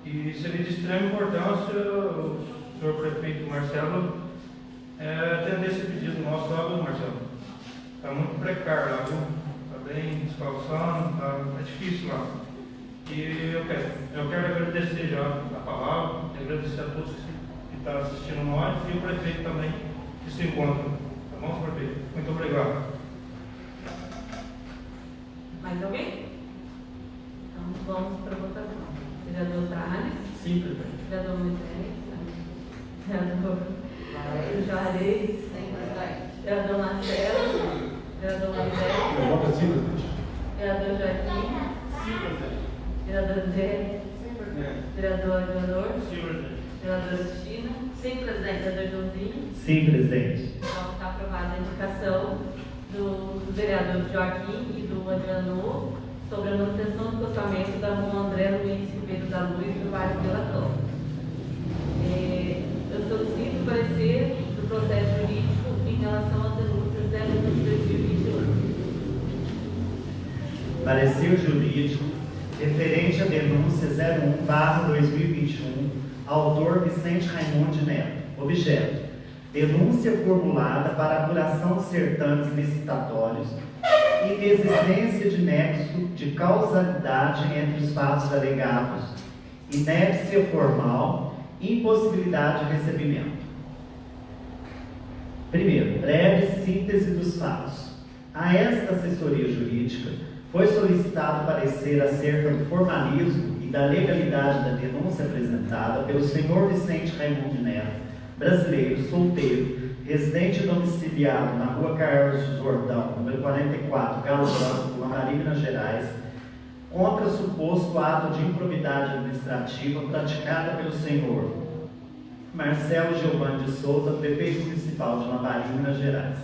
E seria de extrema importância o senhor prefeito Marcelo atender esse pedido nosso lá, viu, Marcelo? Está muito precário lá, viu? Está bem descalçando, é difícil lá. E eu quero agradecer já a palavra, agradecer a todos que estão assistindo nós e o prefeito também que se encontra. Tá bom, prefeito? Muito obrigado. Mais alguém? Então vamos para a votação. Vereador Tales. Sim, presidente. Vereador Moisés. Vereador Juarez. Sim, presidente. Vereador Marcelo. Vereador Moisés. Eu voto assim, presidente. Vereador Joaquim. Sim, presidente. Vereador André. Vereador Leonor. Sim, presidente. Vereador Cristina. Sim, presidente. Vereador Joãozinho. Sim, presidente. Então está aprovada a indicação do vereador Joaquim e do Adriano sobre a manutenção do calçamento da rua André Luiz Ribeiro da Luz, no bairro Vila Campos. Eu solicito o parecer do processo jurídico em relação às denúncias 01 de 2021. Parecer jurídico referente à denúncia 01/2021, autor Vicente Raimundo de Neto. Objeto: denúncia formulada para apuração de certames licitatórios, inexistência de nexo de causalidade entre os fatos alegados, inépcia formal, impossibilidade de recebimento. Primeiro, breve síntese dos fatos. A esta assessoria jurídica foi solicitado parecer acerca do formalismo e da legalidade da denúncia apresentada pelo senhor Vicente Raimundo de Neto, brasileiro, solteiro, residente domiciliado na rua Carlos Jordão, número 44, Galo Branco, Guamari, Minas Gerais, contra suposto ato de improbidade administrativa praticada pelo senhor Marcelo Giovanni de Souza, prefeito municipal de Lambari, Minas Gerais.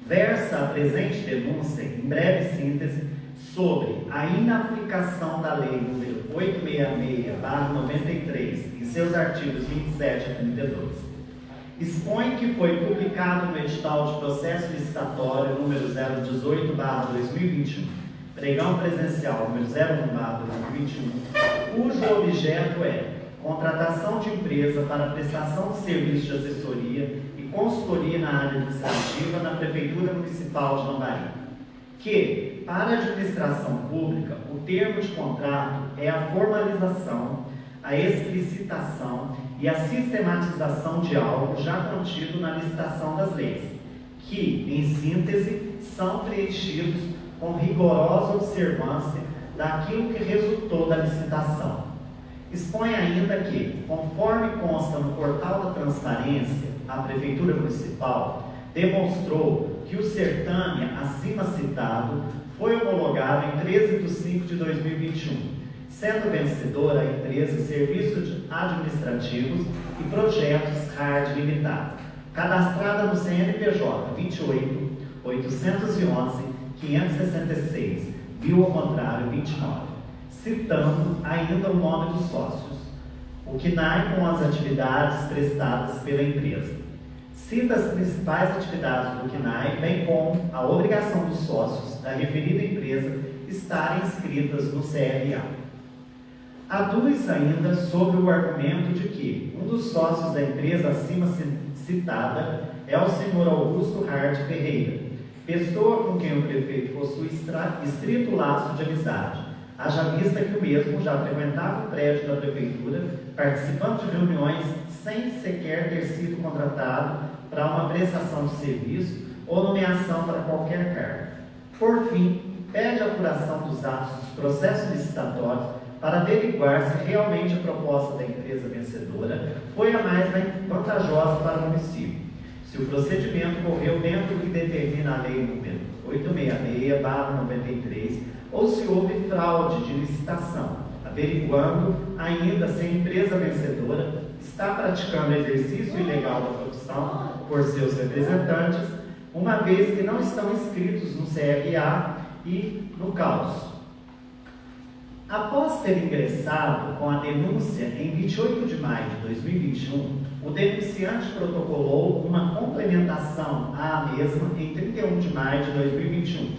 Versa a presente denúncia, em breve síntese, sobre a inaplicação da Lei nº 866/93, em seus artigos 27 a 32. Expõe que foi publicado no edital de processo licitatório número 018/2021, pregão presencial número 01/2021, cujo objeto é contratação de empresa para prestação de serviço de assessoria e consultoria na área administrativa na Prefeitura Municipal de Lambari, que, para a administração pública, o termo de contrato é a formalização, a explicitação e a sistematização de algo já contido na licitação das leis, que, em síntese, são preenchidos com rigorosa observância daquilo que resultou da licitação. Expõe ainda que, conforme consta no portal da transparência, a Prefeitura Municipal demonstrou que o certame acima citado foi homologado em 13 de 5 de 2021, sendo vencedora a empresa Serviços Administrativos e Projetos Hard Limitada, cadastrada no CNPJ 28.811.566, bio ao contrário 29, citando ainda o nome dos sócios, o CNAE com as atividades prestadas pela empresa. Cita as principais atividades do CNAE, bem como a obrigação dos sócios da referida empresa estarem inscritas no CRA. Aduz ainda sobre o argumento de que um dos sócios da empresa acima citada é o senhor Augusto Hard Ferreira, pessoa com quem o prefeito possui estrito laço de amizade, haja vista que o mesmo já frequentava o prédio da prefeitura, participando de reuniões sem sequer ter sido contratado para uma prestação de serviço ou nomeação para qualquer cargo. Por fim, pede a apuração dos atos dos processos licitatórios para averiguar se realmente a proposta da empresa vencedora foi a mais vantajosa para o município, se o procedimento correu dentro do que determina a lei número 866/93 ou se houve fraude de licitação, averiguando ainda se a empresa vencedora está praticando exercício ilegal da profissão por seus representantes, uma vez que não estão inscritos no CRA e no CAUS. Após ter ingressado com a denúncia em 28 de maio de 2021, o denunciante protocolou uma complementação à mesma em 31 de maio de 2021,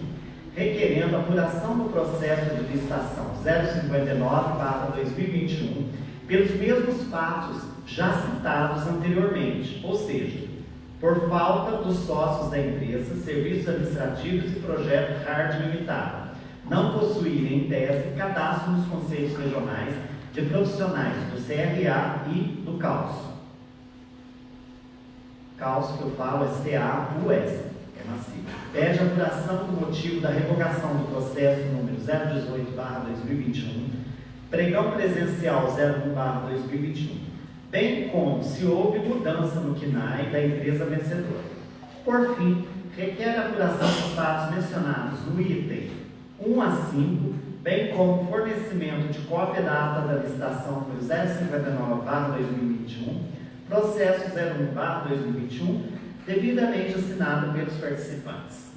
requerendo a apuração do processo de licitação 059/2021 pelos mesmos fatos já citados anteriormente, ou seja, por falta dos sócios da empresa, Serviços Administrativos e Projeto Hard Limitada, não possuírem em tese cadastro nos conselhos regionais de profissionais do CRA e do CAUS. CAUS que eu falo é CAUS, é massivo. Pede a apuração do motivo da revogação do processo número 018/2021, pregão presencial 01/2021, bem como se houve mudança no CNAE da empresa vencedora. Por fim, requer a apuração dos fatos mencionados no item 1 a 5, bem como fornecimento de cópia da ata da licitação número 059/2021, processo 01/2021, devidamente assinado pelos participantes.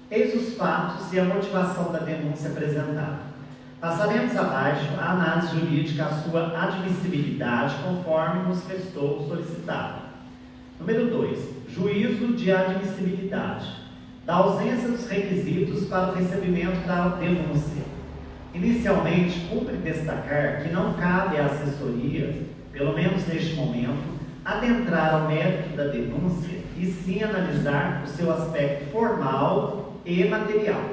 Eis os fatos e a motivação da denúncia apresentada. Passaremos abaixo a análise jurídica, a sua admissibilidade, conforme nos restou solicitado. Número 2. Juízo de admissibilidade. Da ausência dos requisitos para o recebimento da denúncia. Inicialmente, cumpre destacar que não cabe à assessoria, pelo menos neste momento, adentrar ao mérito da denúncia e sim analisar o seu aspecto formal e material.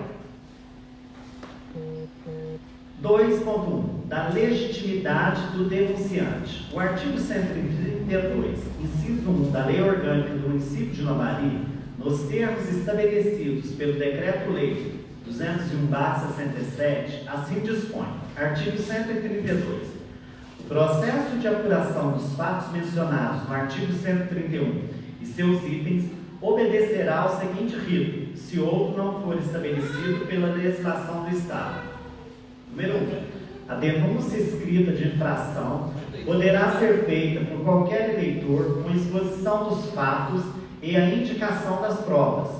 2.1. Da legitimidade do denunciante. O artigo 132, inciso 1 da Lei Orgânica do Município de Lambari, nos termos estabelecidos pelo Decreto-Lei 201/67, assim dispõe. Artigo 132. O processo de apuração dos fatos mencionados no artigo 131 e seus itens obedecerá ao seguinte rito, se outro não for estabelecido pela legislação do Estado. Número 1. A denúncia escrita de infração poderá ser feita por qualquer eleitor com exposição dos fatos e a indicação das provas.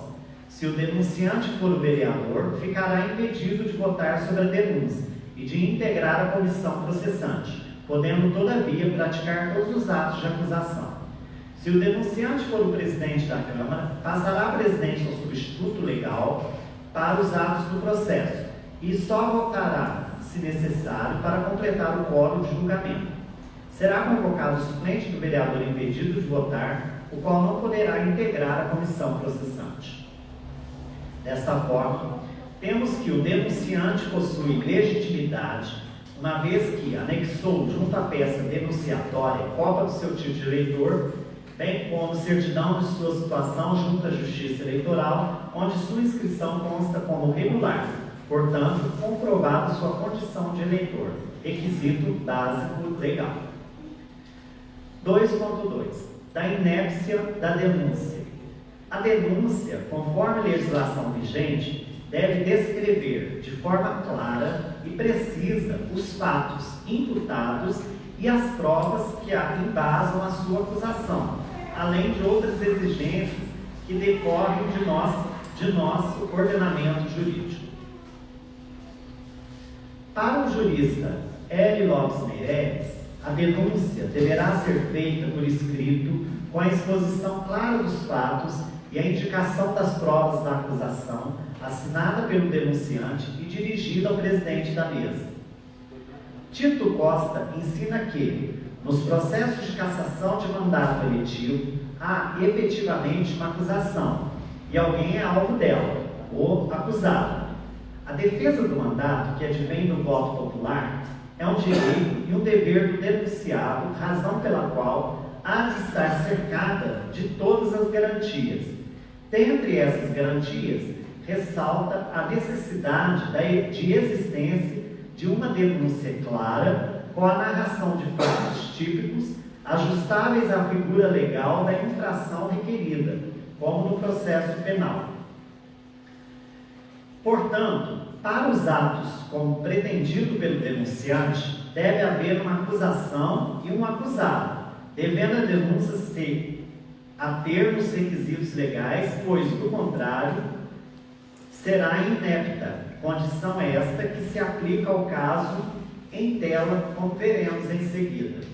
Se o denunciante for o vereador, ficará impedido de votar sobre a denúncia e de integrar a comissão processante, podendo, todavia, praticar todos os atos de acusação. Se o denunciante for o presidente da Câmara, passará a presidente ao substituto legal para os atos do processo e só votará, se necessário, para completar o quórum de julgamento. Será convocado o suplente do vereador impedido de votar, o qual não poderá integrar a comissão processante. Desta forma, temos que o denunciante possui legitimidade, uma vez que anexou junto à peça denunciatória cópia do seu título de eleitor, bem como certidão de sua situação junto à Justiça Eleitoral, onde sua inscrição consta como regular, portanto, comprovada sua condição de eleitor, requisito básico legal. 2.2. Da inépcia da denúncia. A denúncia, conforme a legislação vigente, deve descrever de forma clara e precisa os fatos imputados e as provas que embasam a sua acusação, além de outras exigências que decorrem de nosso ordenamento jurídico. Para o jurista L. Lopes Meireles, a denúncia deverá ser feita por escrito, com a exposição clara dos fatos e a indicação das provas da acusação, assinada pelo denunciante e dirigida ao presidente da mesa. Tito Costa ensina que, nos processos de cassação de mandato eletivo, há efetivamente uma acusação e alguém é alvo dela, ou acusado. A defesa do mandato, que advém do voto popular, é um direito e um dever do denunciado, razão pela qual há de estar cercada de todas as garantias. Dentre essas garantias, ressalta a necessidade de existência de uma denúncia clara, com a narração de fatos típicos, ajustáveis à figura legal da infração requerida, como no processo penal. Portanto, para os atos como pretendido pelo denunciante, deve haver uma acusação e um acusado, devendo a denúncia se ater nos requisitos legais, pois, do contrário, será inepta, condição esta que se aplica ao caso em tela, como veremos em seguida.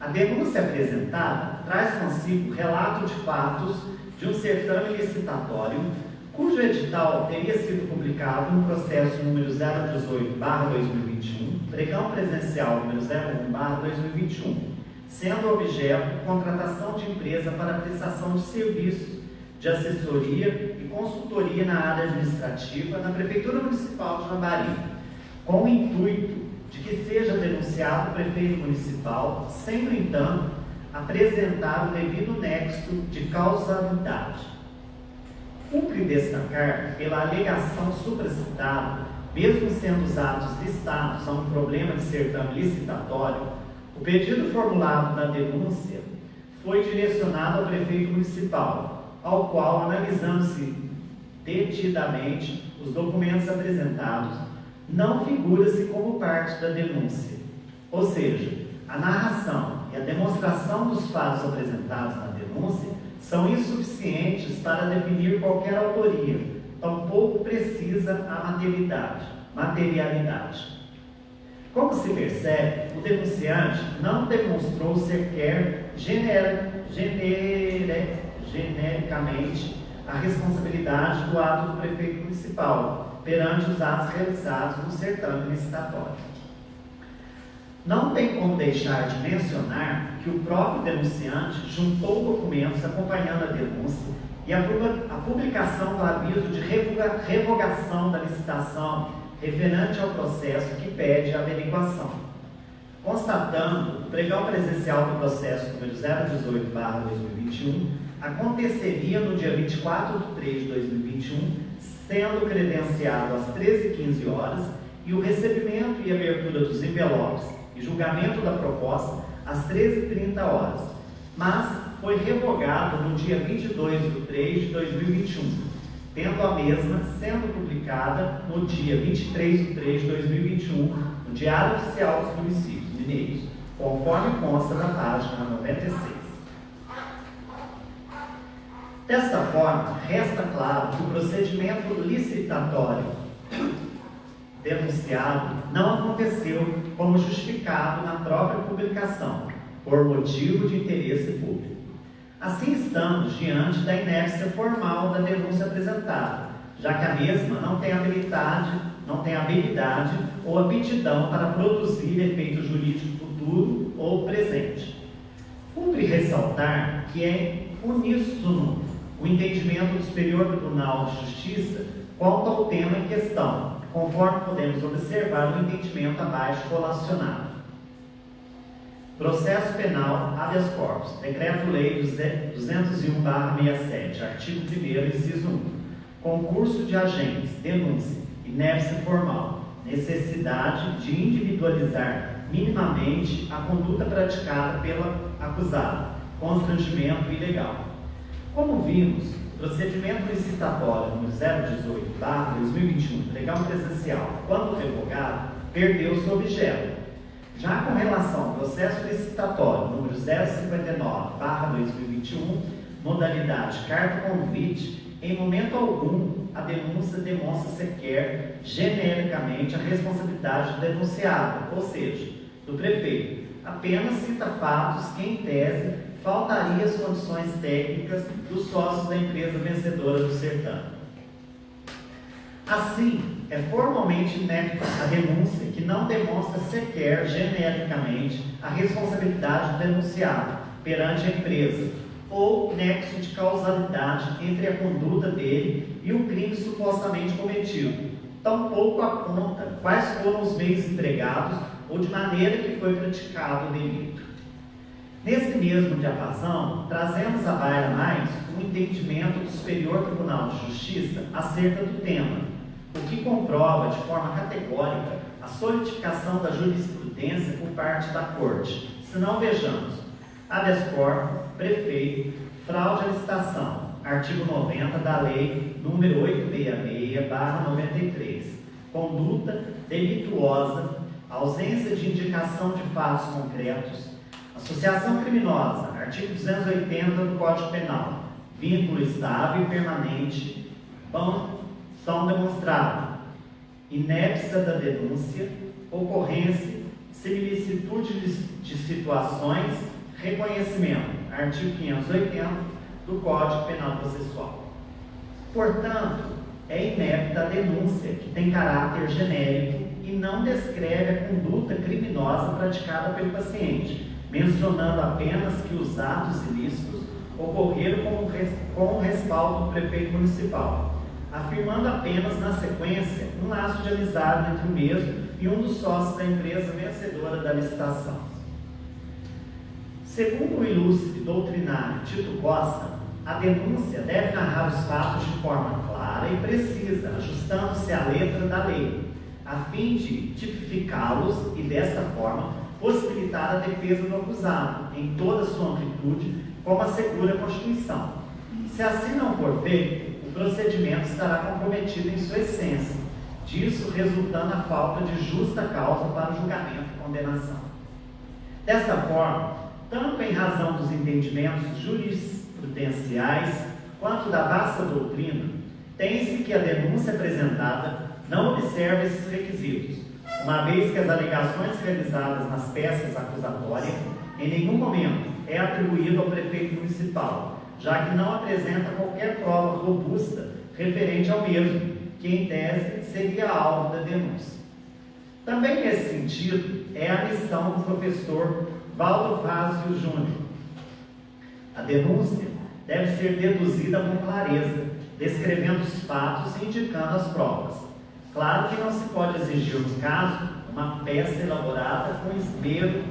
A denúncia apresentada traz consigo relato de fatos de um certame licitatório, cujo edital teria sido publicado no processo número 018/2021, pregão presencial número 01/2021, sendo objeto contratação de empresa para prestação de serviços de assessoria e consultoria na área administrativa na Prefeitura Municipal de Lambari, com o intuito de que seja denunciado o prefeito municipal, sem, no entanto, apresentar o devido nexo de causalidade. Cumpre destacar, pela alegação supracitada, mesmo sendo os atos listados a um problema de certame licitatório, o pedido formulado na denúncia foi direcionado ao prefeito municipal, ao qual, analisando-se detidamente os documentos apresentados, não figura-se como parte da denúncia. Ou seja, a narração e a demonstração dos fatos apresentados na denúncia são insuficientes para definir qualquer autoria, tampouco precisa a materialidade. Como se percebe, o denunciante não demonstrou sequer genericamente a responsabilidade do ato do prefeito municipal perante os atos realizados no certame licitatório. Não tem como deixar de mencionar que o próprio denunciante juntou documentos acompanhando a denúncia e a publicação do aviso de revogação da licitação referente ao processo que pede a averiguação. Constatando o pregão presencial do processo número 018/2021, aconteceria no dia 24 de 3 de 2021, sendo credenciado às 13h15 e o recebimento e abertura dos envelopes e julgamento da proposta às 13h30, mas foi revogado no dia 22 de 3 de 2021, tendo a mesma sendo publicada no dia 23 de 3 de 2021 no Diário Oficial dos Municípios Mineiros, conforme consta na página 96. Desta forma, resta claro que o procedimento licitatório denunciado não aconteceu como justificado na própria publicação, por motivo de interesse público. Assim, estamos diante da inépcia formal da denúncia apresentada, já que a mesma não tem habilidade ou aptidão para produzir efeito jurídico futuro ou presente. Cumpre ressaltar que é uníssono o entendimento do Superior Tribunal de Justiça quanto ao tema em questão, conforme podemos observar no entendimento abaixo relacionado. Processo Penal Habeas Corpus, Decreto-Lei 201/67, artigo 1º, inciso 1. Concurso de agentes, denúncia, inépcia formal, necessidade de individualizar minimamente a conduta praticada pela acusada, constrangimento ilegal. Como vimos, procedimento licitatório número 018/2021, pregão presencial, quando revogado, perdeu seu objeto. Já com relação ao processo licitatório número 059/2021, modalidade carta convite, em momento algum a denúncia demonstra sequer genericamente a responsabilidade do denunciado, ou seja, do prefeito. Apenas cita fatos que, em tese, faltaria as condições técnicas dos sócios da empresa vencedora do certame. Assim, é formalmente inépita a denúncia que não demonstra sequer genericamente a responsabilidade do denunciado perante a empresa ou nexo de causalidade entre a conduta dele e o crime supostamente cometido. Tampouco aponta quais foram os meios empregados ou de maneira que foi praticado o delito. Nesse mesmo diapasão, trazemos à baila mais um entendimento do Superior Tribunal de Justiça acerca do tema, o que comprova de forma categórica a solidificação da jurisprudência por parte da Corte. Se não, vejamos: habeas corpus, prefeito, fraude à licitação, artigo 90 da Lei número 866/93, conduta delituosa, ausência de indicação de fatos concretos, associação criminosa, artigo 280 do Código Penal, vínculo estável e permanente, tão demonstrado, inépcia da denúncia, ocorrência, similitude de situações, reconhecimento, artigo 580 do Código Penal Processual. Portanto, é inépita a denúncia, que tem caráter genérico e não descreve a conduta criminosa praticada pelo paciente, mencionando apenas que os atos ilícitos ocorreram com o respaldo do prefeito municipal, afirmando apenas na sequência um laço de amizade entre o mesmo e um dos sócios da empresa vencedora da licitação. Segundo o ilustre doutrinário Tito Costa, a denúncia deve narrar os fatos de forma clara e precisa, ajustando-se à letra da lei, a fim de tipificá-los e, desta forma, possibilitar a defesa do acusado, em toda a sua amplitude, como assegura a Constituição. Se assim não for feito, o procedimento estará comprometido em sua essência, disso resultando a falta de justa causa para o julgamento e condenação. Desta forma, tanto em razão dos entendimentos jurisprudenciais quanto da vasta doutrina, tem-se que a denúncia apresentada não observa esses requisitos, uma vez que as alegações realizadas nas peças acusatórias em nenhum momento é atribuído ao prefeito municipal, já que não apresenta qualquer prova robusta referente ao mesmo, que em tese seria alvo da denúncia. Também nesse sentido é a missão do professor Valdo Fázio Júnior. A denúncia deve ser deduzida com clareza, descrevendo os fatos e indicando as provas. Claro que não se pode exigir, no caso, uma peça elaborada com esmero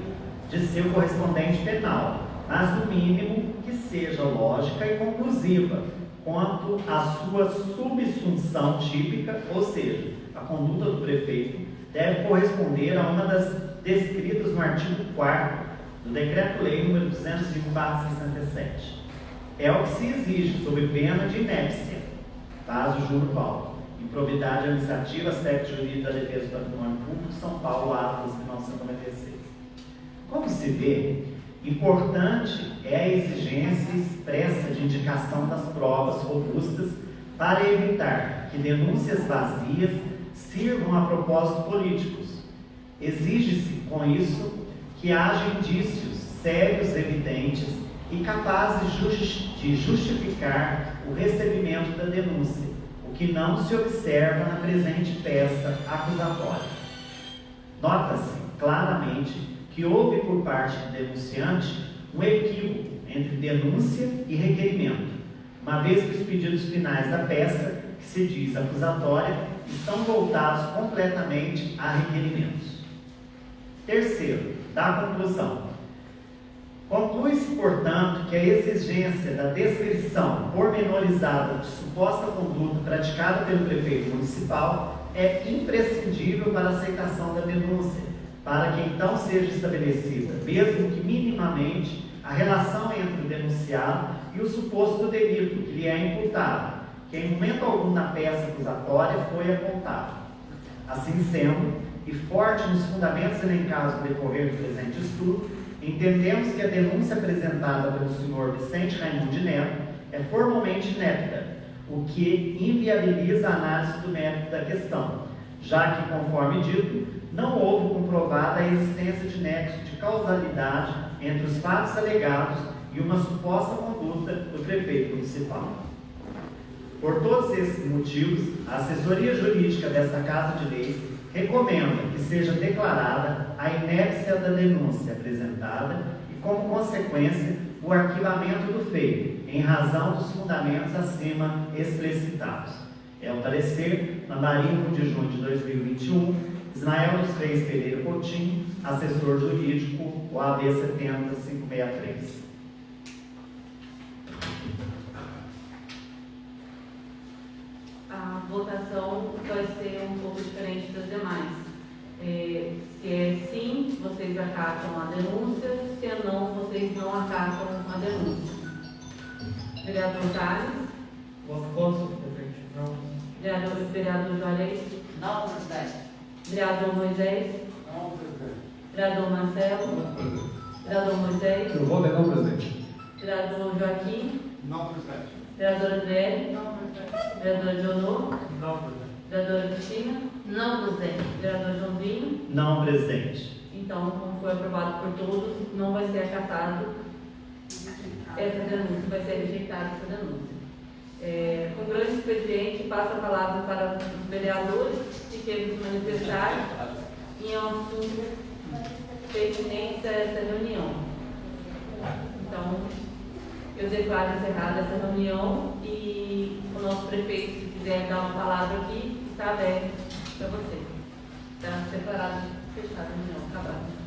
de seu correspondente penal, mas no mínimo que seja lógica e conclusiva quanto à sua subsunção típica, ou seja, a conduta do prefeito deve corresponder a uma das descritas no artigo 4º do Decreto-Lei nº 205/67. É o que se exige, sob pena de inépcia, Fázio Júnior Paulo. Improbidade administrativa, aspecto jurídico da defesa do patrimônio público, São Paulo, Atlas, 1996. Como se vê, importante é a exigência expressa de indicação das provas robustas para evitar que denúncias vazias sirvam a propósitos políticos. Exige-se, com isso, que haja indícios sérios, evidentes e capazes de justificar o recebimento da denúncia, o que não se observa na presente peça acusatória. Nota-se claramente que houve por parte do denunciante um equívoco entre denúncia e requerimento, uma vez que os pedidos finais da peça, que se diz acusatória, estão voltados completamente a requerimentos. Terceiro, da conclusão. Conclui-se, portanto, que a exigência da descrição pormenorizada de suposta conduta praticada pelo prefeito municipal é imprescindível para a aceitação da denúncia, para que então seja estabelecida, mesmo que minimamente, a relação entre o denunciado e o suposto delito que lhe é imputado, que em momento algum na peça acusatória foi apontado. Assim sendo, e forte nos fundamentos elencados no decorrer do presente estudo, entendemos que a denúncia apresentada pelo senhor Vicente Raimundo de Neto é formalmente inépita, o que inviabiliza a análise do mérito da questão, já que, conforme dito, não houve comprovada a existência de nexo de causalidade entre os fatos alegados e uma suposta conduta do prefeito municipal. Por todos esses motivos, a assessoria jurídica desta Casa de Leis recomenda que seja declarada a inépcia da denúncia apresentada e, como consequência, o arquivamento do feito, em razão dos fundamentos acima explicitados. É o parecer, na 1 de junho de 2021, Ismael dos Reis Pereira Coutinho, assessor jurídico, OAB 70563. A votação vai ser um pouco diferente das demais. Se é sim, vocês acatam a denúncia, se é não, vocês não acatam a denúncia. Vereador Tales? Voto contra, prefeito. Não. Vereador Juarez? Não, presidente. Vereador Moisés? Não, presidente. Vereador Marcelo? Vereador Moisés? Eu vou não, presidente. Vereador Joaquim? Não, presidente. Vereadora Adriele? Não, presidente. Vereadora Leonor? Não, presidente. Vereadora Cristina? Não, presidente. Vereador Joãozinho? Não, presidente. Então, como foi aprovado por todos, não vai ser acatado essa denúncia, vai ser rejeitada essa denúncia. Com o grande expediente, passo a palavra para os vereadores que queiram se manifestar em um assunto pertinente a essa reunião. Então, eu declaro encerrada essa reunião e o nosso prefeito, se quiser dar uma palavra aqui, está aberto para você. Está separado, fechada a reunião, acabada.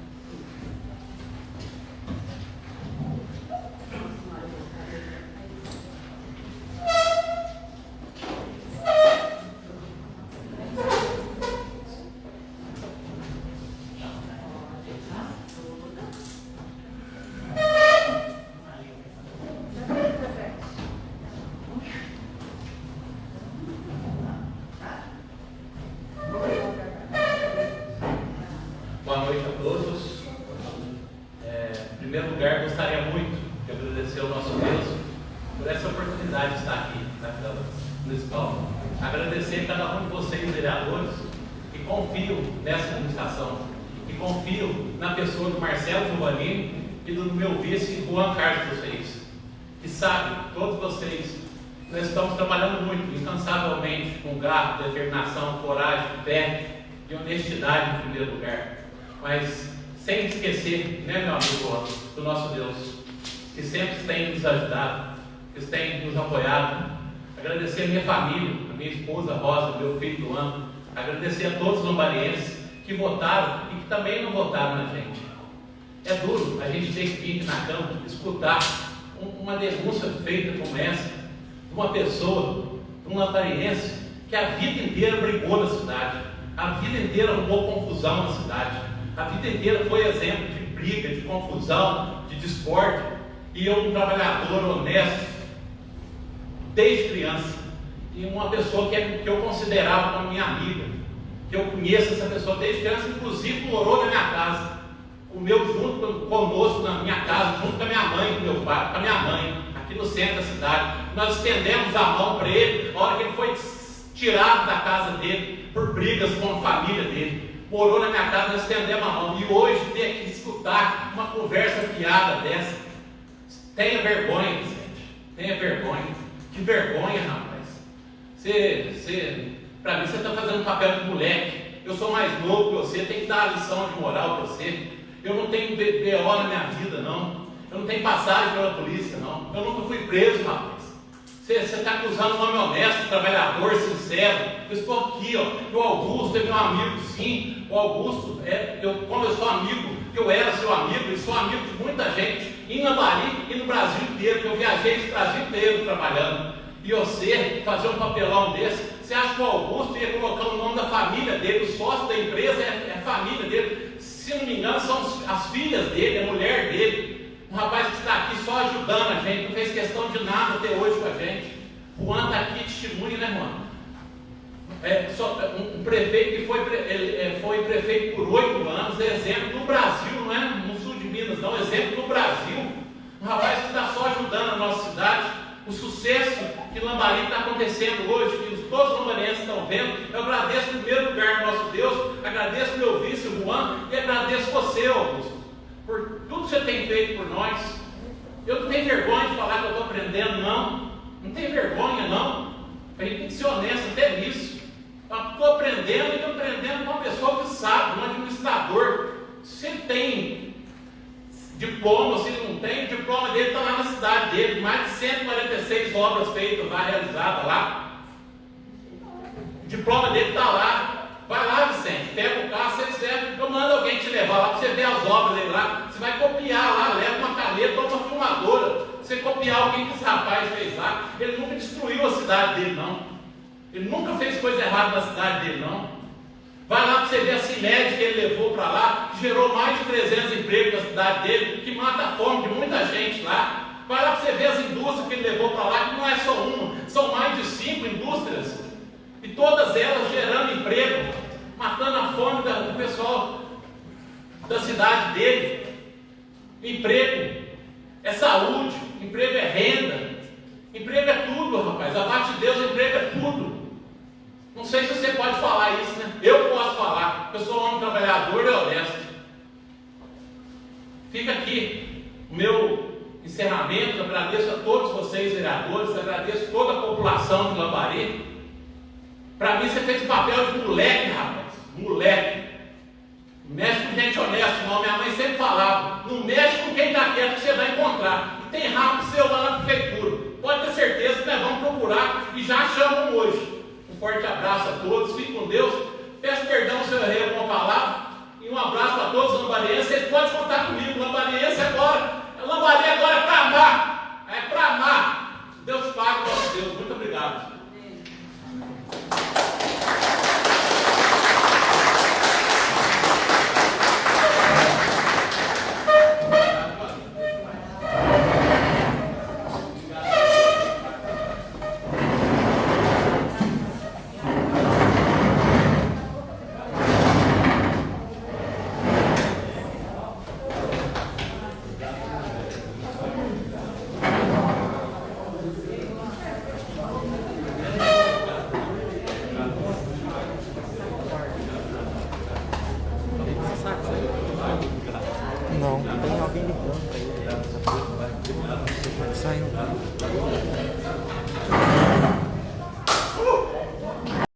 Boa noite a todos. Em primeiro lugar, gostaria muito de agradecer ao nosso Deus por essa oportunidade de estar aqui na Câmara Municipal. Agradecer a cada um de vocês, vereadores, que confiam nessa administração, que confiam na pessoa do Marcelo Giovannini e do meu vice, Juan Carlos Reis, que sabe, todos vocês, nós estamos trabalhando muito, incansavelmente, com garra, determinação, coragem, fé e honestidade em primeiro lugar. Mas sem esquecer, né, meu amigo, do nosso Deus, que sempre tem nos ajudado, que tem nos apoiado. Agradecer a minha família, a minha esposa Rosa, meu filho Luan. Agradecer a todos os lombarienses que votaram e que também não votaram na gente. É duro a gente ter que vir na Câmara escutar uma denúncia feita como essa, de uma pessoa, de um lombariense, que a vida inteira brigou na cidade, a vida inteira arrumou confusão na cidade. A vida inteira foi exemplo de briga, de confusão, de discórdia. E eu, um trabalhador honesto, desde criança, e uma pessoa que eu considerava como minha amiga, que eu conheço essa pessoa desde criança, inclusive morou na minha casa, comeu junto conosco na minha casa, junto com a minha mãe, com meu pai, com a minha mãe, aqui no centro da cidade. Nós estendemos a mão para ele, na hora que ele foi tirado da casa dele, por brigas com a família dele. Morou na minha casa, nós estendemos a mão. E hoje ter que escutar uma conversa fiada dessa. Tenha vergonha, Vicente. Tenha vergonha. Que vergonha, rapaz. Para mim, você está fazendo um papel de moleque. Eu sou mais novo que você, tem que dar a lição de moral para você. Eu não tenho BO na minha vida, não. Eu não tenho passagem pela polícia, não. Eu nunca fui preso, rapaz. Você está me usando um nome honesto, trabalhador, sincero. Eu estou aqui, ó. O Augusto é meu amigo, sim. O Augusto, como eu sou amigo, eu era seu amigo, e sou amigo de muita gente, em Lambari e no Brasil inteiro, que eu viajei esse Brasil inteiro trabalhando. E você fazer um papelão desse, você acha que o Augusto ia colocar o nome da família dele, o sócio da empresa é a família dele. Se não me engano, são as filhas dele, a mulher dele. Um rapaz que está só ajudando a gente, não fez questão de nada até hoje com a gente. Juan está aqui, testemunha, né, Juan? Um prefeito que foi prefeito por 8 anos, exemplo no Brasil, não é no sul de Minas, não, exemplo no Brasil. Um rapaz que está só ajudando a nossa cidade. O sucesso que Lambari está acontecendo hoje, que todos os lambarienses estão vendo. Eu agradeço em primeiro lugar ao nosso Deus, agradeço meu vice, o Juan, e agradeço você, Augusto, por tudo que você tem feito por nós. Eu não tenho vergonha de falar que eu estou aprendendo, não. Não tenho vergonha, não. A gente tem que ser honesto até nisso. Estou aprendendo e estou aprendendo com uma pessoa que sabe, um administrador. Se tem diploma, se não tem, o diploma dele está lá na cidade dele, mais de 146 obras feitas lá, realizadas lá. O diploma dele está lá. Vai lá, Vicente, pega o carro, se quiser, eu mando alguém te levar lá para você ver as obras dele lá. Você vai copiar lá, leva uma caneta ou uma filmadora. Você copiar o que esse rapaz fez lá. Ele nunca destruiu a cidade dele, não. Ele nunca fez coisa errada na cidade dele, não. Vai lá para você ver a CIMED que ele levou para lá, que gerou mais de 300 empregos na cidade dele, que mata a fome de muita gente lá. Vai lá para você ver as indústrias que ele levou para lá, que não é só uma, são mais de 5 indústrias. E todas elas gerando emprego, matando a fome do pessoal da cidade dele. Emprego é saúde, emprego é renda, emprego é tudo, rapaz. Abaixo de Deus, emprego é tudo. Não sei se você pode falar isso, né? Eu posso falar, eu sou um homem trabalhador e honesto. Fica aqui o meu encerramento. Eu agradeço a todos vocês, vereadores, agradeço toda a população de Lambari. Para mim, você fez papel de moleque, rapaz. Moleque. Não mexe com gente honesta, não. Minha mãe sempre falava: não mexe com quem está quieto que você vai encontrar. E tem rabo seu lá na prefeitura. Pode ter certeza que nós vamos procurar e já achamos hoje. Um forte abraço a todos. Fique com Deus. Peço perdão se eu errei alguma palavra. E um abraço para todos os lambarienses. Vocês podem contar comigo. Lambariense agora. Lambari agora é para amar. É para amar. Deus te pague, nosso Deus. Muito obrigado. Não, tem alguém ligando pra ele. Saiu.